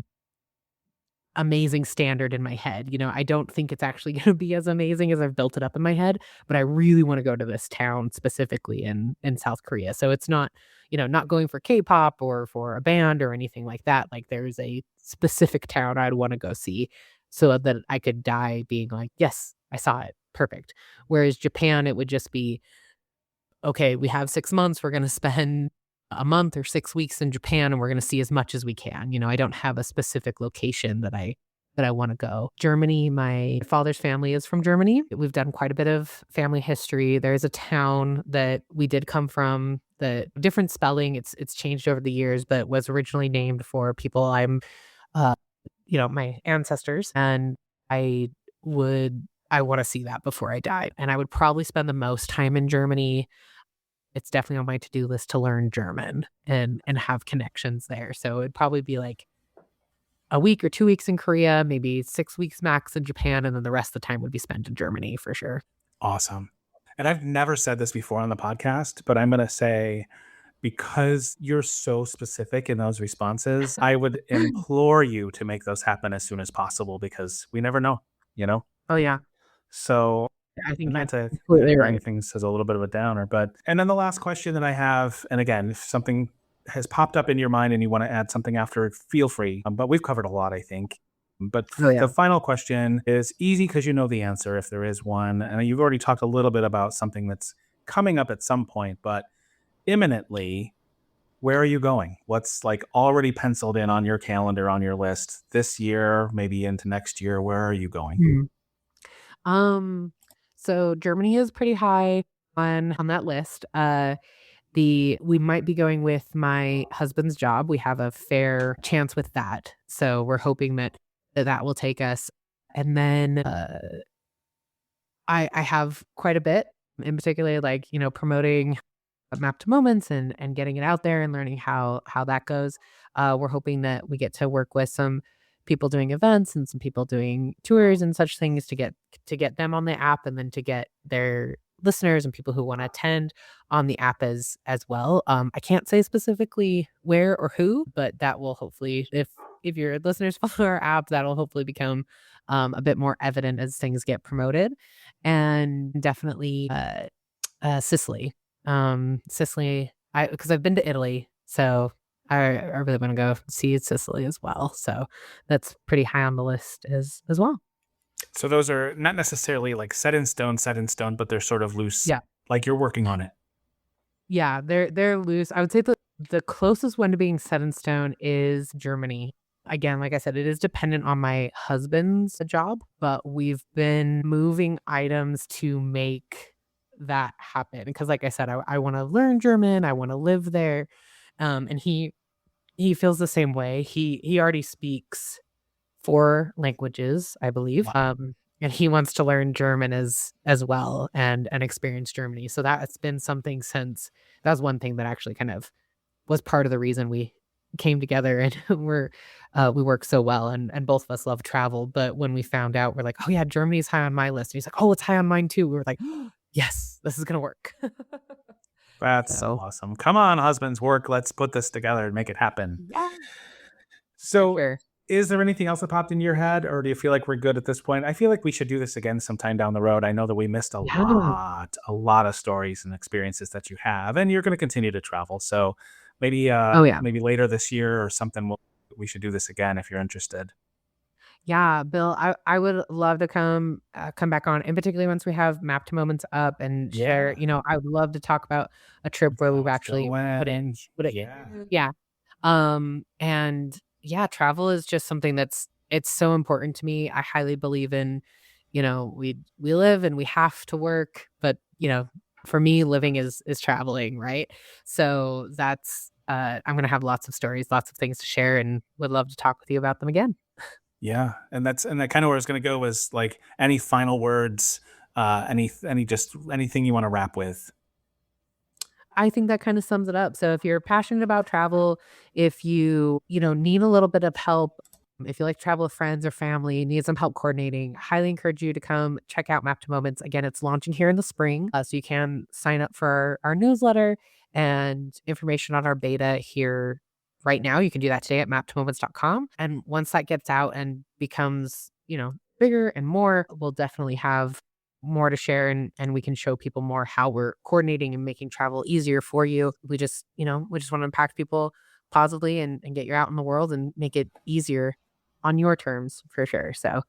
amazing standard in my head. I don't think it's actually gonna be as amazing as I've built it up in my head, but I really wanna go to this town specifically in South Korea. So it's not, not going for K-pop or for a band or anything like that. Like, there's a specific town I'd wanna go see so that I could die being like, "Yes, I saw it. Perfect." Whereas Japan, it would just be, "Okay, we have 6 months, we're gonna spend a month or 6 weeks in Japan, and we're gonna see as much as we can." I don't have a specific location that I wanna go. Germany, my father's family is from Germany. We've done quite a bit of family history. There's a town that we did come from, the different spelling, it's changed over the years, but was originally named for people uh, my ancestors, and I I wanna see that before I die, and I would probably spend the most time in Germany. It's definitely on my to-do list to learn German and have connections there. So it'd probably be like a week or 2 weeks in Korea, maybe 6 weeks max in Japan, and then the rest of the time would be spent in Germany for sure. Awesome. And I've never said this before on the podcast, but I'm going to say, because you're so specific in those responses, I would implore you to make those happen as soon as possible because we never know, you know? Oh, yeah. So, I think not you're to completely bring right. things as a little bit of a downer, but, and then the last question that I have, and again, if something has popped up in your mind and you want to add something after, feel free. But we've covered a lot, I think. But Oh, the yeah. final question is easy because you know the answer if there is one. And you've already talked a little bit about something that's coming up at some point, but imminently, where are you going? What's like already penciled in on your calendar, on your list this year, maybe into next year? Where are you going? Mhm. Um, so Germany is pretty high on that list. The we might be going with my husband's job. We have a fair chance with that. So we're hoping that will take us. And then I have quite a bit, in particular, like, promoting Map to Moments and getting it out there and learning how that goes. We're hoping that we get to work with some people doing events and some people doing tours and such things to get them on the app, and then to get their listeners and people who want to attend on the app as well. I can't say specifically where or who, but that will hopefully, if your listeners follow our app, that'll hopefully become a bit more evident as things get promoted. And definitely Sicily. Sicily, because I've been to Italy, so I really wanna go see Sicily as well, so that's pretty high on the list as well. So those are not necessarily like set in stone, but they're sort of loose, Yeah. like you're working on it. Yeah, they're loose. I would say the closest one to being set in stone is Germany. Again, like I said, it is dependent on my husband's job, but we've been moving items to make that happen. Because, like I said, I wanna learn German, I wanna live there, and he feels the same way. He already speaks 4 languages, I believe, Wow. and he wants to learn German as well and experience Germany. So that's been something since that was one thing that actually kind of was part of the reason we came together, and we work so well, and both of us love travel. But when we found out, we're like, "Oh, yeah, Germany's high on my list." And he's like, "Oh, it's high on mine too." We were like, "Yes, this is gonna work." That's So, awesome. Come on, husbands, work. Let's put this together and make it happen. yeah, for So, sure. is there anything else that popped into your head, or do you feel like we're good at this point? I feel like we should do this again sometime down the road. I know that we missed Yeah. a lot of stories and experiences that you have, and you're going to continue to travel. So, Oh, yeah. maybe later this year or something, we should do this again if you're interested. Yeah, Bill, I would love to come back on, and particularly once we have Map to Moments up and share, Yeah, I would love to talk about a trip where we've how's actually going? put it Yeah, yeah. And yeah, travel is just something it's so important to me. I highly believe in, we live and we have to work, but, for me, living is traveling, right? So that's I'm gonna have lots of stories, lots of things to share, and would love to talk with you about them again. yeah, and that kind of where I was going to go was like any final words, any just anything you want to wrap with. I think that kind of sums it up. So if you're passionate about travel, if you need a little bit of help, if you like to travel with friends or family, need some help coordinating, highly encourage you to come check out Map to Moments. Again, it's launching here in the spring. So you can sign up for our newsletter and information on our beta here right now. You can do that today at maptomoments.com. And once that gets out and becomes, bigger and more, we'll definitely have more to share, and we can show people more how we're coordinating and making travel easier for you. We just want to impact people positively and get you out in the world and make it easier on your terms for sure. So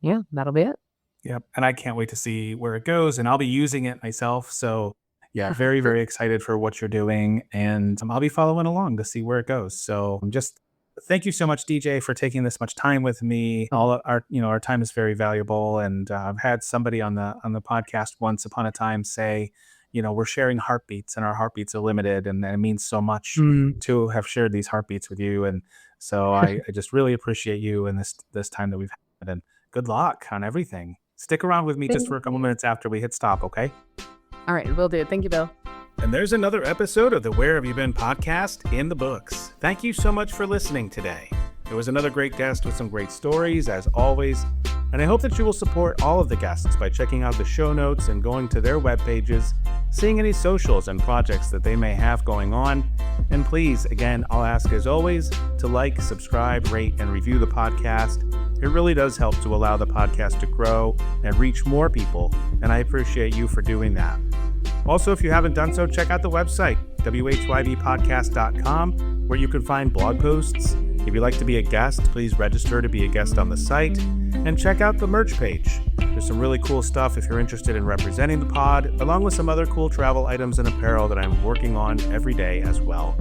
yeah, that'll be it. Yep. And I can't wait to see where it goes. And I'll be using it myself. So, yeah, very, very excited for what you're doing. And I'll be following along to see where it goes. So, just thank you so much, DJ, for taking this much time with me. All of our time is very valuable. And I've had somebody on the podcast once upon a time say, we're sharing heartbeats and our heartbeats are limited. And it means so much Mm. to have shared these heartbeats with you. And so I just really appreciate you and this time that we've had. And good luck on everything. Stick around with me just for a couple minutes after we hit stop, okay? All right, will do. Thank you, Bill. And there's another episode of the Where Have You Been podcast in the books. Thank you so much for listening today. It was another great guest with some great stories, as always. And I hope that you will support all of the guests by checking out the show notes and going to their web pages, seeing any socials and projects that they may have going on. And please, again, I'll ask as always to like, subscribe, rate, and review the podcast. It really does help to allow the podcast to grow and reach more people, and I appreciate you for doing that. Also, if you haven't done so, check out the website, whybpodcast.com, where you can find blog posts. If you'd like to be a guest, please register to be a guest on the site, and check out the merch page. There's some really cool stuff if you're interested in representing the pod, along with some other cool travel items and apparel that I'm working on every day as well.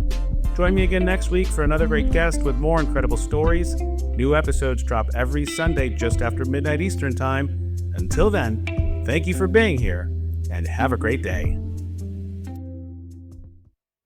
Join me again next week for another great guest with more incredible stories. New episodes drop every Sunday just after midnight Eastern Time. Until then, thank you for being here and have a great day.